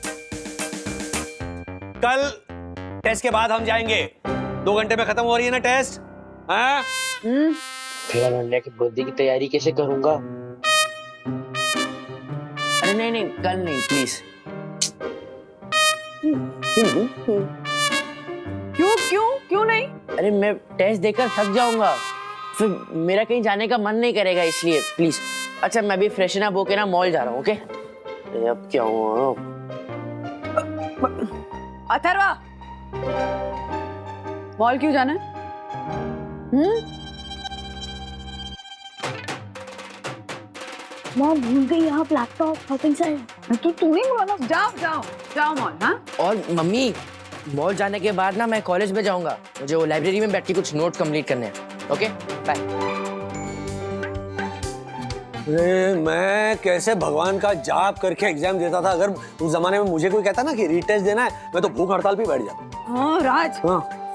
[SPEAKER 2] कल टेस्ट के बाद हम जाएंगे, 2 घंटे में खत्म हो रही है ना टेस्ट। हाँ?
[SPEAKER 3] फिर अनन्या की बर्थडे की तैयारी कैसे करूंगा? अरे नहीं नहीं, कल नहीं प्लीज।
[SPEAKER 8] क्यों नहीं?
[SPEAKER 3] अरे मैं टेस्ट देकर थक जाऊंगा, फिर मेरा कहीं जाने का मन नहीं करेगा, इसलिए प्लीज। अच्छा मैं भी फ्रेशन अप होके ना मॉल जा रहा हूँ, ओके? अब क्या हुआ?
[SPEAKER 8] अथर्वा, मॉल क्यों जाना है?
[SPEAKER 10] माँ भूल गई यहाँ लैपटॉप शॉपिंग साइड।
[SPEAKER 8] तो तू ही बोला, जाओ मॉल। हाँ,
[SPEAKER 3] और मम्मी मॉल जाने के बाद ना मैं कॉलेज में जाऊंगा, मुझे वो लाइब्रेरी में बैठ के कुछ नोट कंप्लीट करने हैं। Okay bye.
[SPEAKER 2] अरे मैं कैसे भगवान का जाप करके एग्जाम देता था, अगर उस जमाने में मुझे कोई कहता ना कि रीटेस्ट देना है, मैं तो भूख हड़ताल पे बैठ जाता।
[SPEAKER 8] हाँ राज,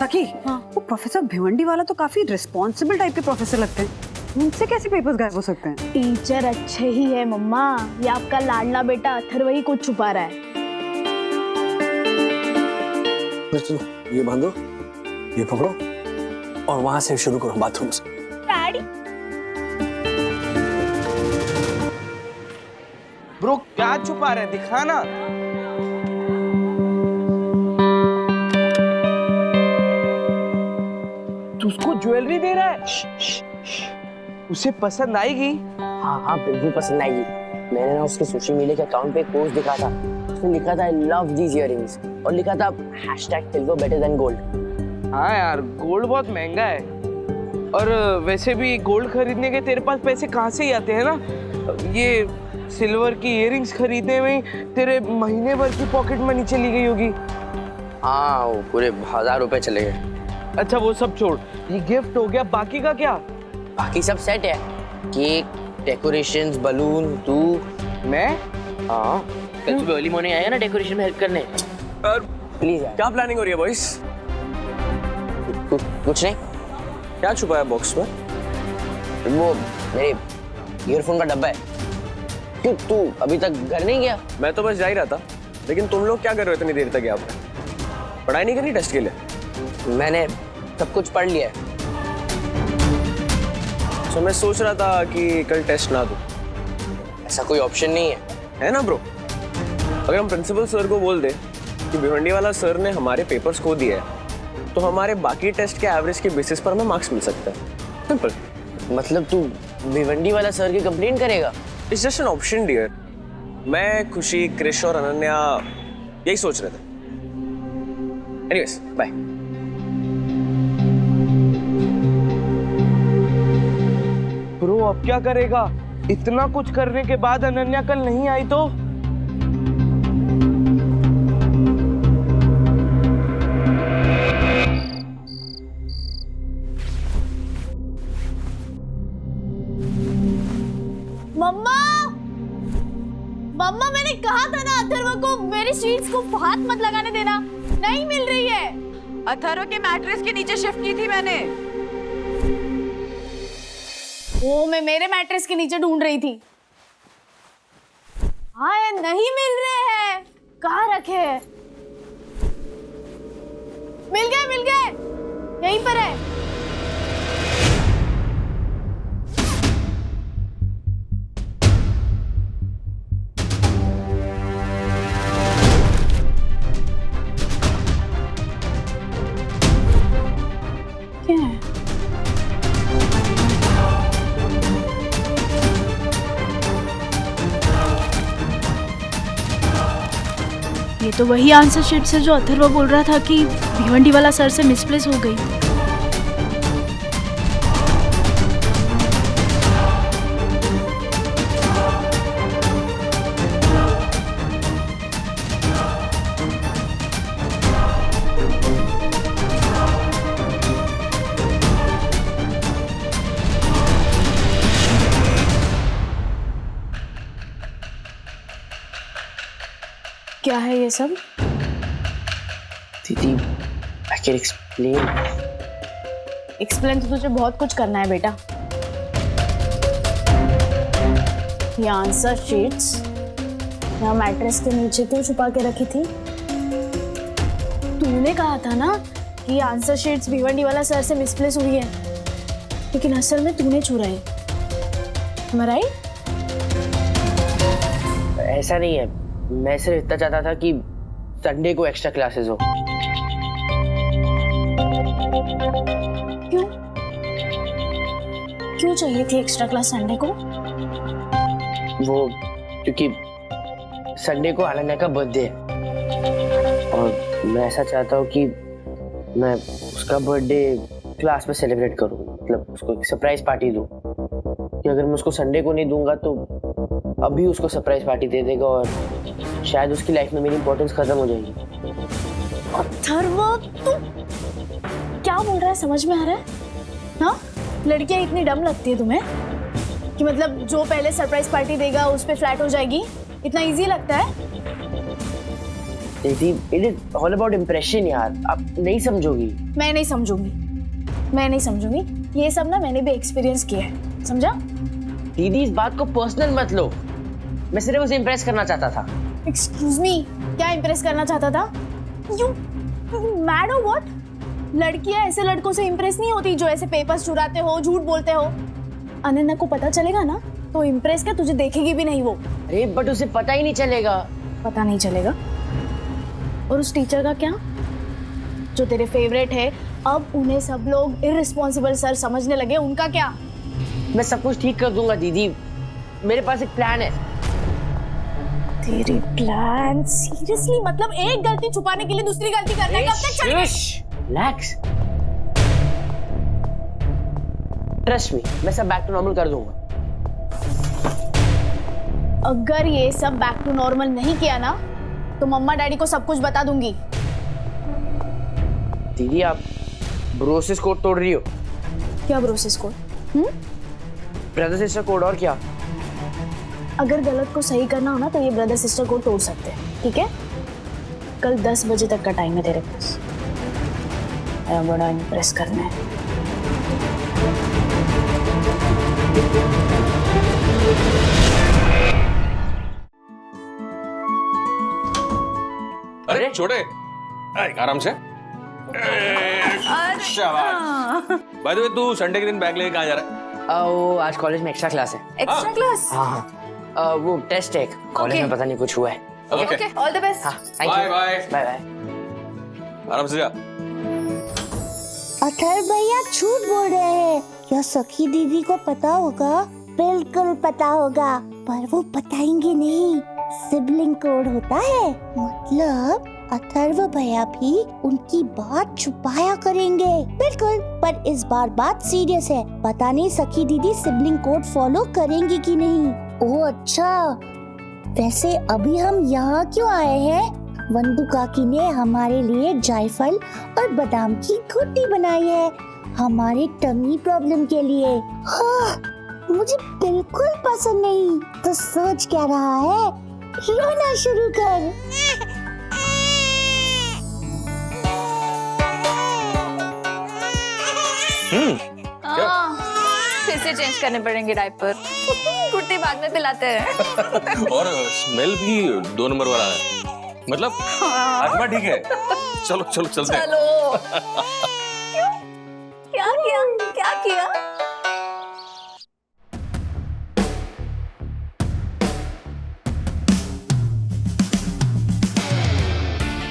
[SPEAKER 8] सखी, वो प्रोफेसर भिवंडी वाला तो काफी रिस्पॉन्सिबल टाइप के प्रोफेसर लगते हैं, उनसे कैसे पेपर्स गायब हो सकते हैं?
[SPEAKER 10] टीचर अच्छे ही है मम्मा, ये आपका लाडला बेटा अथर्व ही कुछ छुपा रहा है।
[SPEAKER 2] ये बांधो, ये पकड़ो और वहां से शुरू करो, बाथरूम से।
[SPEAKER 10] डैडी
[SPEAKER 11] ब्रो क्या छुपा रहे, दिखाना। तू उसको ज्वेलरी दे रहा है? उसे पसंद आएगी?
[SPEAKER 3] हाँ हाँ बिल्कुल पसंद आएगी। मैंने ना उसके सोशल मीडिया के अकाउंट पे एक पोस्ट दिखा था, उसमें लिखा था आई लव दीज इयररिंग्स और लिखा था #silver better than gold।
[SPEAKER 11] हाँ यार, गोल्ड बहुत महंगा है, और वैसे भी गोल्ड खरीदने के तेरे पास पैसे कहाँ से ही आते हैं ना? ये सिल्वर की इयररिंग्स खरीदने में तेरे महीने भर की पॉकेट मनी चली गई होगी।
[SPEAKER 3] हाँ वो पूरे 1000 रुपए चले गए।
[SPEAKER 11] अच्छा वो सब छोड़, ये गिफ्ट हो गया, बाकी का क्या?
[SPEAKER 3] बाकी सब सेट है, केक, डेकोरेशंस, बलून, तू।
[SPEAKER 11] मैं?
[SPEAKER 3] हाँ कल सुबह अर्ली मॉर्निंग आएगा ना डेकोरेशन में हेल्प करने। प्लीज यार।
[SPEAKER 12] क्या प्लानिंग हो रही है बॉयज?
[SPEAKER 3] कुछ नहीं।
[SPEAKER 12] क्या छुपा है बॉक्स में?
[SPEAKER 3] वो मेरे ईयरफोन का डब्बा है। क्यों तू अभी तक घर नहीं गया?
[SPEAKER 12] मैं तो बस जा ही रहा था, लेकिन तुम लोग क्या कर रहे हो इतनी देर तक यहाँ पे? पढ़ाई नहीं करनी टेस्ट के लिए?
[SPEAKER 3] मैंने सब कुछ पढ़ लिया है।
[SPEAKER 12] तो मैं सोच रहा था कि कल टेस्ट ना दूं।
[SPEAKER 3] ऐसा कोई ऑप्शन नहीं है
[SPEAKER 12] ना ब्रो? अगर हम प्रिंसिपल सर को बोल दे कि भिवंडी वाला सर ने हमारे पेपर्स खो दिए हैं, तो हमारे बाकी टेस्ट के एवरेज के बेसिस पर हमें मार्क्स मिल सकते हैं। सिंपल।
[SPEAKER 3] मतलब तू भिवंडी वाला सर की कंप्लेंट करेगा?
[SPEAKER 12] It's just an option dear. मैं, खुशी, क्रिश और अनन्या यही सोच रहे थे। Anyways bye.
[SPEAKER 11] ब्रो अब क्या करेगा? इतना कुछ करने के बाद अनन्या कल नहीं आई तो?
[SPEAKER 10] मम्मा, मम्मा मैंने कहा था ना अथर्व को मेरी स्वीट्स को हाथ मत लगाने देना, नहीं मिल रही है।
[SPEAKER 8] अथर्व के मैट्रेस के नीचे शिफ्ट की थी मैंने।
[SPEAKER 10] वो मैं मेरे मैट्रेस के नीचे ढूंढ रही थी। हाँ नहीं मिल रहे हैं, कहाँ रखे हैं? मिल गए, यहीं पर है। क्या है? ये तो वही आंसर शीट है जो अथर्व बोल रहा था कि भिवंडी वाला सर से मिसप्लेस हो गई। क्या है ये सब?
[SPEAKER 3] दीदी, I can explain.
[SPEAKER 10] एक्सप्लेन तो तुझे बहुत कुछ करना है बेटा। ये आंसर शीट्स यहाँ मैट्रेस के नीचे क्यों छुपा के रखी थी? तूने कहा था ना कि आंसर शीट्स भिवंडी वाला सर से मिसप्लेस हुई है, लेकिन असल में तूने चुराई। Am I right?
[SPEAKER 3] ऐसा नहीं है, मैं सिर्फ इतना चाहता था कि संडे को एक्स्ट्रा क्लासेस हो।
[SPEAKER 10] क्यों? क्यों चाहिए थी एक्स्ट्रा क्लास संडे को?
[SPEAKER 3] वो क्योंकि संडे को अनन्या का बर्थडे है और मैं ऐसा चाहता हूँ कि मैं उसका बर्थडे क्लास में सेलिब्रेट करूँ, मतलब उसको एक सरप्राइज पार्टी दूँ। कि अगर मैं उसको संडे को नहीं दूंगा तो अभी उसको सरप्राइज पार्टी दे देगा और शायद उसकी लाइफ में मेरी इंपॉर्टेंस खत्म हो जाएगी।
[SPEAKER 10] अथर्व, तू क्या बोल रहा है? समझ में आ रहा है? हाँ, लड़कियां इतनी डम लगती है तुम्हें कि मतलब जो पहले सरप्राइज पार्टी देगा उस पे फ्लैट हो जाएगी? इतना इजी लगता है?
[SPEAKER 3] दीदी, it is all about impression यार, आप नहीं समझोगी।
[SPEAKER 10] मैं नहीं समझूंगी। ये सब ना मैंने भी एक्सपीरियंस किया है, समझा?
[SPEAKER 3] दीदी, इस बात को पर्सनल मत लो, मैं सिर्फ उसे इम्प्रेस करना चाहता था।
[SPEAKER 10] एक्सक्यूज मी, क्या इम्प्रेस करना चाहता था? यू मैड हो व्हाट? लड़कियां ऐसे लड़कों से इम्प्रेस नहीं होती जो ऐसे पेपर्स चुराते हो, झूठ बोलते हो। अनन्या को पता चलेगा ना तो इम्प्रेस क्या, तुझे देखेगी भी नहीं वो।
[SPEAKER 3] अरे बट उसे पता ही नहीं चलेगा।
[SPEAKER 10] पता नहीं चलेगा? और उस टीचर का क्या, जो तेरे फेवरेट है, अब उन्हें सब लोग इररिस्पॉन्सिबल सर समझने लगे, उनका क्या?
[SPEAKER 3] मैं सब कुछ ठीक कर दूंगा दीदी, मेरे पास एक प्लान है।
[SPEAKER 10] तेरी प्लान? सीरियसली? मतलब एक गलती छुपाने के लिए दूसरी गलती करना है? कब तक चलेगा?
[SPEAKER 3] रिलैक्स, ट्रस्ट मी, मैं सब बैक टू नॉर्मल कर दूंगा।
[SPEAKER 10] अगर ये सब बैक टू नॉर्मल नहीं किया ना तो मम्मा डैडी को सब कुछ बता दूंगी।
[SPEAKER 3] दीदी, आप ब्रोसिस कोड तोड़ रही हो।
[SPEAKER 10] क्या BroSis code?
[SPEAKER 3] Brother sister code, और क्या?
[SPEAKER 10] अगर गलत को सही करना हो ना तो ये ब्रदर सिस्टर कोड तोड़ सकते हैं, ठीक है? कल 10 बजे तक का टाइम है तेरे पास। बड़ा इम्प्रेस करना है।
[SPEAKER 6] अरे छोटे, आराम से। शाबाश। बाय द वे, तू संडे के दिन बैग लेके कहाँ जा रहा है?
[SPEAKER 3] वो आज कॉलेज में एक्स्ट्रा क्लास है।
[SPEAKER 5] Extra class?
[SPEAKER 3] हाँ, वो टेस्ट है कॉलेज में, पता नहीं कुछ हुआ है।
[SPEAKER 5] Okay, all the best.
[SPEAKER 3] हाँ, थैंक यू।
[SPEAKER 6] Bye bye. आराम से जा।
[SPEAKER 4] अथर्व भैया झूठ बोल रहे हैं। क्या सखी दीदी को पता होगा? बिल्कुल पता होगा, पर वो बताएंगे नहीं। सिबलिंग कोड होता है, मतलब अथर्व भैया भी उनकी बात छुपाया करेंगे। बिल्कुल, पर इस बार बात सीरियस है। पता नहीं सखी दीदी सिबलिंग कोड फॉलो करेंगी कि नहीं। ओह अच्छा, वैसे अभी हम यहाँ क्यों आए हैं? वंदू काकी ने हमारे लिए जायफल और बादाम की घुट्टी बनाई है हमारे टमी प्रॉब्लम के लिए। हाँ, मुझे बिल्कुल पसंद नहीं। तो सोच क्या रहा है? रोना शुरू कर।
[SPEAKER 5] फिर से चेंज करने पड़ेंगे डायपर। गुट्टी बाद में पिलाते हैं।
[SPEAKER 6] और स्मेल भी 2 नंबर वाला है, मतलब आत्मा ठीक है। चलो चलो चलते हैं।
[SPEAKER 5] चलो। क्या किया? क्या किया?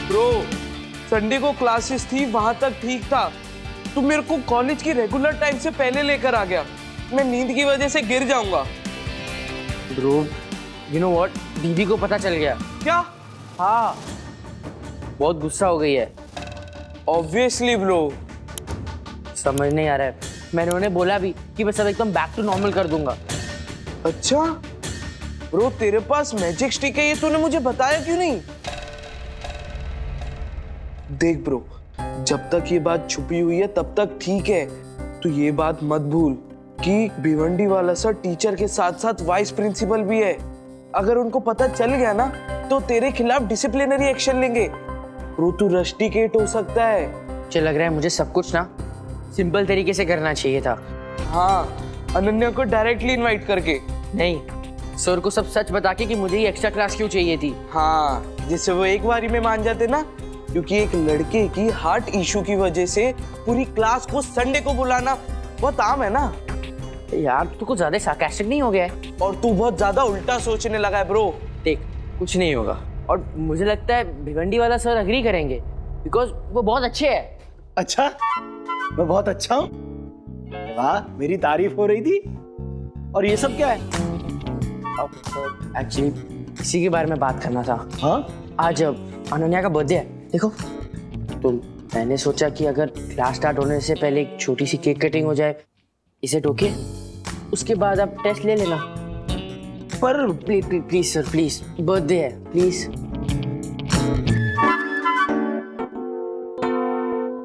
[SPEAKER 11] ब्रो, संडे को क्लासेस थी, वहां तक ठीक था। तू मेरे को कॉलेज की रेगुलर टाइम से पहले लेकर आ गया। मैं नींद की वजह से गिर जाऊंगा।
[SPEAKER 3] ब्रो, यू नो व्हाट, दीदी को पता चल गया।
[SPEAKER 11] क्या?
[SPEAKER 3] हाँ, बहुत गुस्सा हो गई है।
[SPEAKER 11] Obviously bro.
[SPEAKER 3] समझ नहीं आ रहा है, मैंने उन्हें बोला भी कि मैं सब एकदम बैक टू नॉर्मल कर दूंगा।
[SPEAKER 11] अच्छा ब्रो, तेरे पास मैजिक स्टिक है, ये तूने मुझे बताया क्यों नहीं? देख ब्रो, जब तक ये बात छुपी हुई है तब तक ठीक है। तू ये बात मत भूल कि भिवंडी वाला सर टीचर के साथ साथ वाइस प्रिंसिपल भी है। अगर उनको पता चल गया ना तो तेरे खिलाफ डिसिप्लिनरी एक्शन लेंगे। ब्रो तू रस्टिकेट हो सकता है।
[SPEAKER 3] मुझे लग रहा है मुझे सब कुछ ना सिंपल तरीके से करना चाहिए था।
[SPEAKER 11] हाँ, अनन्या को डायरेक्टली इनवाइट करके।
[SPEAKER 3] नहीं, सर को सब सच बता के कि मुझे ये एक्स्ट्रा क्लास क्यों चाहिए थी।
[SPEAKER 11] हाँ, जिससे वो एक बारी में मान जाते ना, क्योंकि एक लड़के की हार्ट इशू की वजह से पूरी क्लास को संडे को बुलाना बहुत आम है ना।
[SPEAKER 3] यार तू कुछ ज्यादा सार्कास्टिक नहीं हो गया है?
[SPEAKER 11] और तू बहुत ज्यादा उल्टा सोचने लगा है ब्रो।
[SPEAKER 3] देख, कुछ नहीं होगा और मुझे लगता है भिवंडी वाला सर अग्री करेंगे बिकॉज वो बहुत अच्छे हैं।
[SPEAKER 1] अच्छा, मैं बहुत अच्छा हूँ? वाह, मेरी तारीफ हो रही थी। और ये सब क्या है?
[SPEAKER 3] एक्चुअली इसी के बारे में बात करना था।
[SPEAKER 1] हाँ,
[SPEAKER 3] आज अनन्या का बर्थडे है, देखो तो मैंने सोचा कि अगर क्लास स्टार्ट होने से पहले एक छोटी सी केक कटिंग हो जाए, इसे टोके, उसके बाद आप टेस्ट ले लेना।
[SPEAKER 1] पर
[SPEAKER 3] प्लीज सर, प्लीज, बर्थडे है, प्लीज।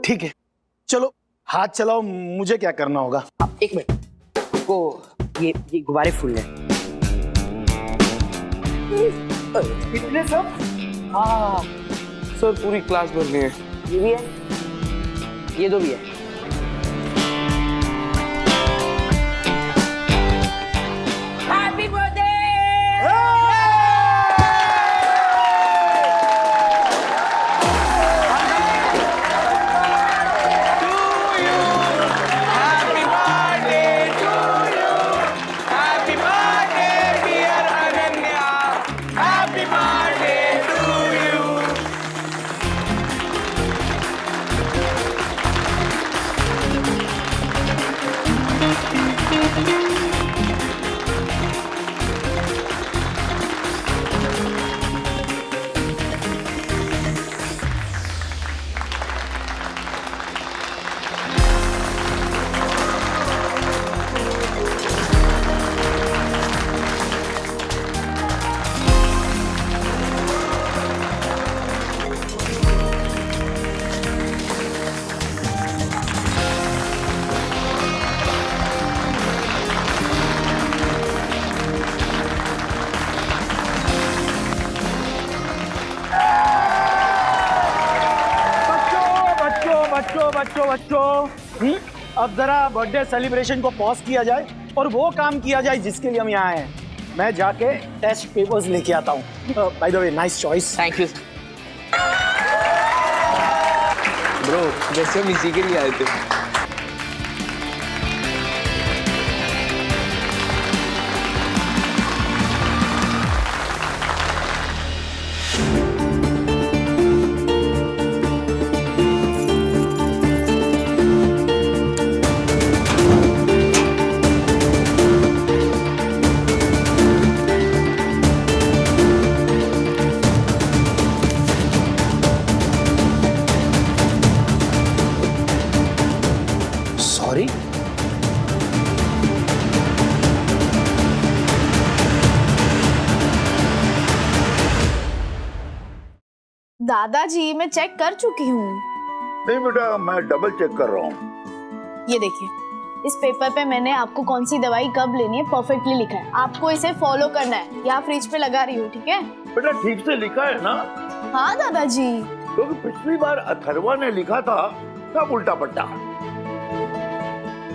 [SPEAKER 1] ठीक है, चलो हाथ चलाओ। मुझे क्या करना होगा?
[SPEAKER 3] एक मिनट को ये गुब्बारे फूल है।
[SPEAKER 1] कितने सब?
[SPEAKER 11] हाँ सर, पूरी क्लास भरनी है।
[SPEAKER 3] ये भी है, ये दो भी है। Happy birthday!
[SPEAKER 1] बच्चों, अब जरा बर्थडे सेलिब्रेशन को पॉज किया जाए और वो काम किया जाए जिसके लिए हम यहाँ आए हैं। मैं जाके टेस्ट पेपर्स लेके आता हूँ। By the way, nice choice.
[SPEAKER 3] Thank you
[SPEAKER 11] bro, वैसे हम इसी के लिए आए थे।
[SPEAKER 10] दादाजी, मैं चेक कर चुकी हूँ।
[SPEAKER 7] नहीं बेटा, मैं डबल चेक कर रहा हूँ।
[SPEAKER 10] ये देखिए, इस पेपर पे मैंने आपको कौन सी दवाई कब लेनी है परफेक्टली लिखा है। आपको इसे फॉलो करना है। यहाँ फ्रिज पे लगा रही हूँ, ठीक है?
[SPEAKER 7] बेटा ठीक से लिखा है ना?
[SPEAKER 10] हाँ दादाजी।
[SPEAKER 7] क्योंकि पिछली बार अथर्वा ने लिखा था सब उल्टा पट्टा।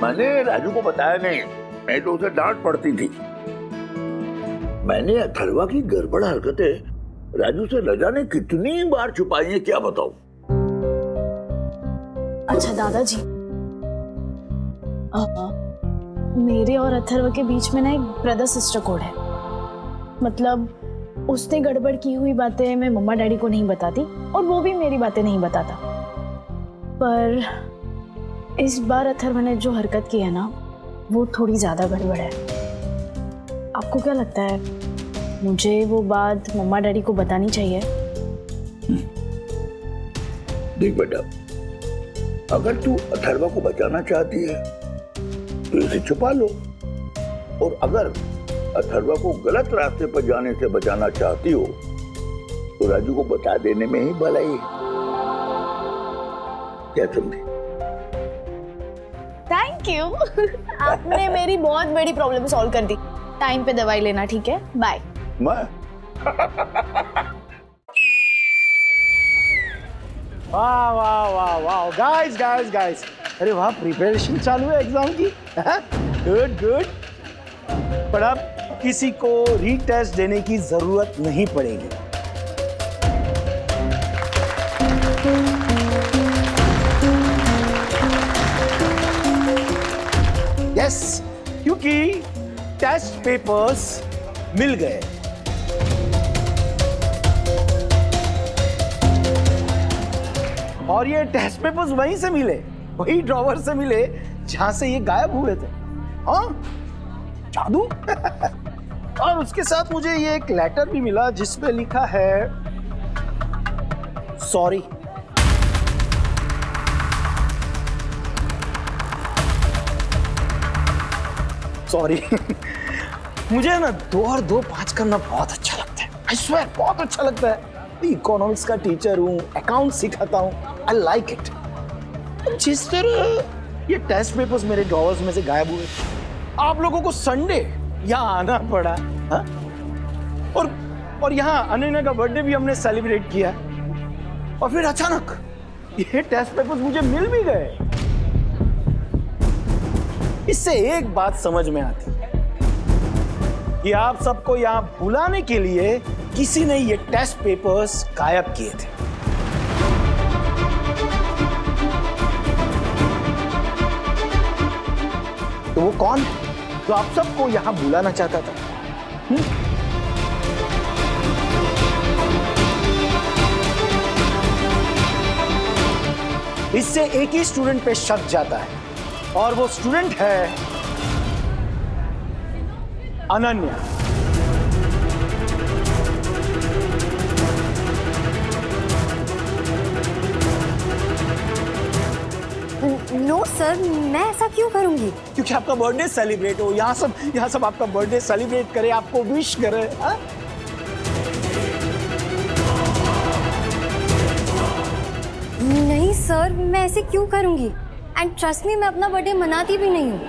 [SPEAKER 7] मैंने राजू को बताया नहीं, नहीं तो उसे डांट पड़ती थी। मैंने अथर्वा की गड़बड़ हरकतें राजू से न जाने कितनी बार छुपाई है, क्या बताऊं।
[SPEAKER 10] अच्छा दादाजी, मेरे और अथर्व के बीच में ना एक ब्रदर सिस्टर कोड है। मतलब उसने गड़बड़ की हुई बातें मैं मम्मा डैडी को नहीं बताती और वो भी मेरी बातें नहीं बताता। पर इस बार अथर्व ने जो हरकत की है ना, वो थोड़ी ज्यादा गड़बड़ है। आपको क्या लगता है, मुझे वो बात मम्मा डैडी को बतानी चाहिए?
[SPEAKER 7] देख बेटा, अगर तू अथर्वा को बचाना चाहती है तो इसे छुपा लो, और अगर अथर्वा को गलत रास्ते पर जाने से बचाना चाहती हो तो राजू को बता देने में ही भलाई है। क्या समझी?
[SPEAKER 10] Thank you. आपने मेरी बहुत बड़ी प्रॉब्लम सॉल्व कर दी। टाइम पे दवाई लेना, ठीक है? बाय।
[SPEAKER 1] मैं वाह वाह वाह वाह गाइस गाइस गाइस, अरे वाह, प्रिपरेशन चालू है एग्जाम की। Good good. पर अब किसी को रीटेस्ट देने की जरूरत नहीं पड़ेगी। यस, क्योंकि टेस्ट पेपर्स मिल गए। और ये टेस्ट पेपर्स वहीं से मिले, वही ड्रॉवर से मिले जहां से ये गायब हुए थे। हाँ, जादू। और उसके साथ मुझे ये एक लेटर भी मिला जिसपे लिखा है सॉरी। सॉरी। मुझे ना 2 और 2 5 करना बहुत अच्छा लगता है। आई स्वेयर, बहुत अच्छा लगता है। इकोनॉमिक्स का टीचर हूँ, अकाउंट सिखाता हूँ, आई लाइक इट। जिस तरह ये टेस्ट पेपर्स मेरे ड्रॉवर्स में से गायब हुए, आप लोगों को संडे यहाँ आना पड़ा। हा? और यहाँ अनन्या का बर्थडे भी हमने सेलिब्रेट किया, और फिर अचानक ये टेस्ट पेपर्स मुझे मिल भी गए। इससे एक बात समझ में आती है कि आप सबको यहाँ बुलाने के लिए किसी ने ये टेस्ट पेपर्स गायब किए थे। तो वो कौन है जो आप सबको यहाँ बुलाना चाहता था? इससे एक ही स्टूडेंट पे शक जाता है, और वो स्टूडेंट है अनन्या।
[SPEAKER 14] नो सर, मैं ऐसा क्यों करूंगी?
[SPEAKER 1] क्योंकि आपका बर्थडे सेलिब्रेट हो, यहाँ सब आपका बर्थडे सेलिब्रेट करे, आपको विश करे। हा?
[SPEAKER 14] नहीं सर, मैं ऐसे क्यों करूंगी? एंड ट्रस्ट मी, मैं अपना बर्थडे मनाती भी नहीं हूँ।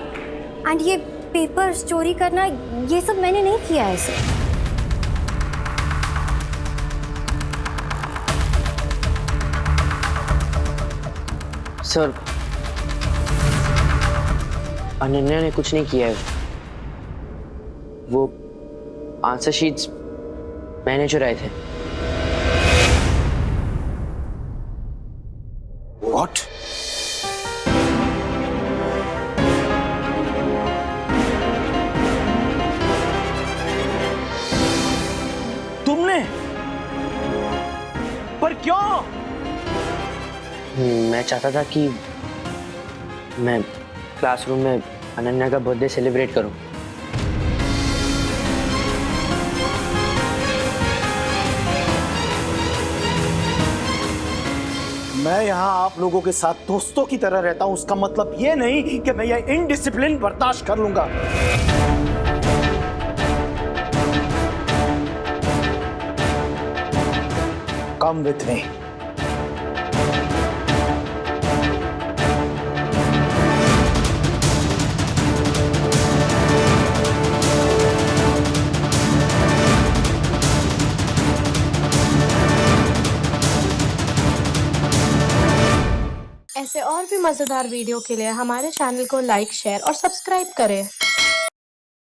[SPEAKER 14] एंड ये पेपर चोरी करना, ये सब मैंने नहीं किया है सर।
[SPEAKER 3] सर, अनन्या ने कुछ नहीं किया है। वो आंसर शीट्स मैंने चुराए थे।
[SPEAKER 1] What? तुमने? पर क्यों?
[SPEAKER 3] मैं चाहता था कि मैं क्लासरूम में अनन्या का बर्थडे सेलिब्रेट करूं।
[SPEAKER 1] मैं यहाँ आप लोगों के साथ दोस्तों की तरह रहता हूं, उसका मतलब ये नहीं कि मैं ये इनडिसिप्लिन बर्दाश्त कर लूंगा। Come with me.
[SPEAKER 15] ऐसे और भी मजेदार वीडियो के लिए हमारे चैनल को लाइक, शेयर और सब्सक्राइब करें।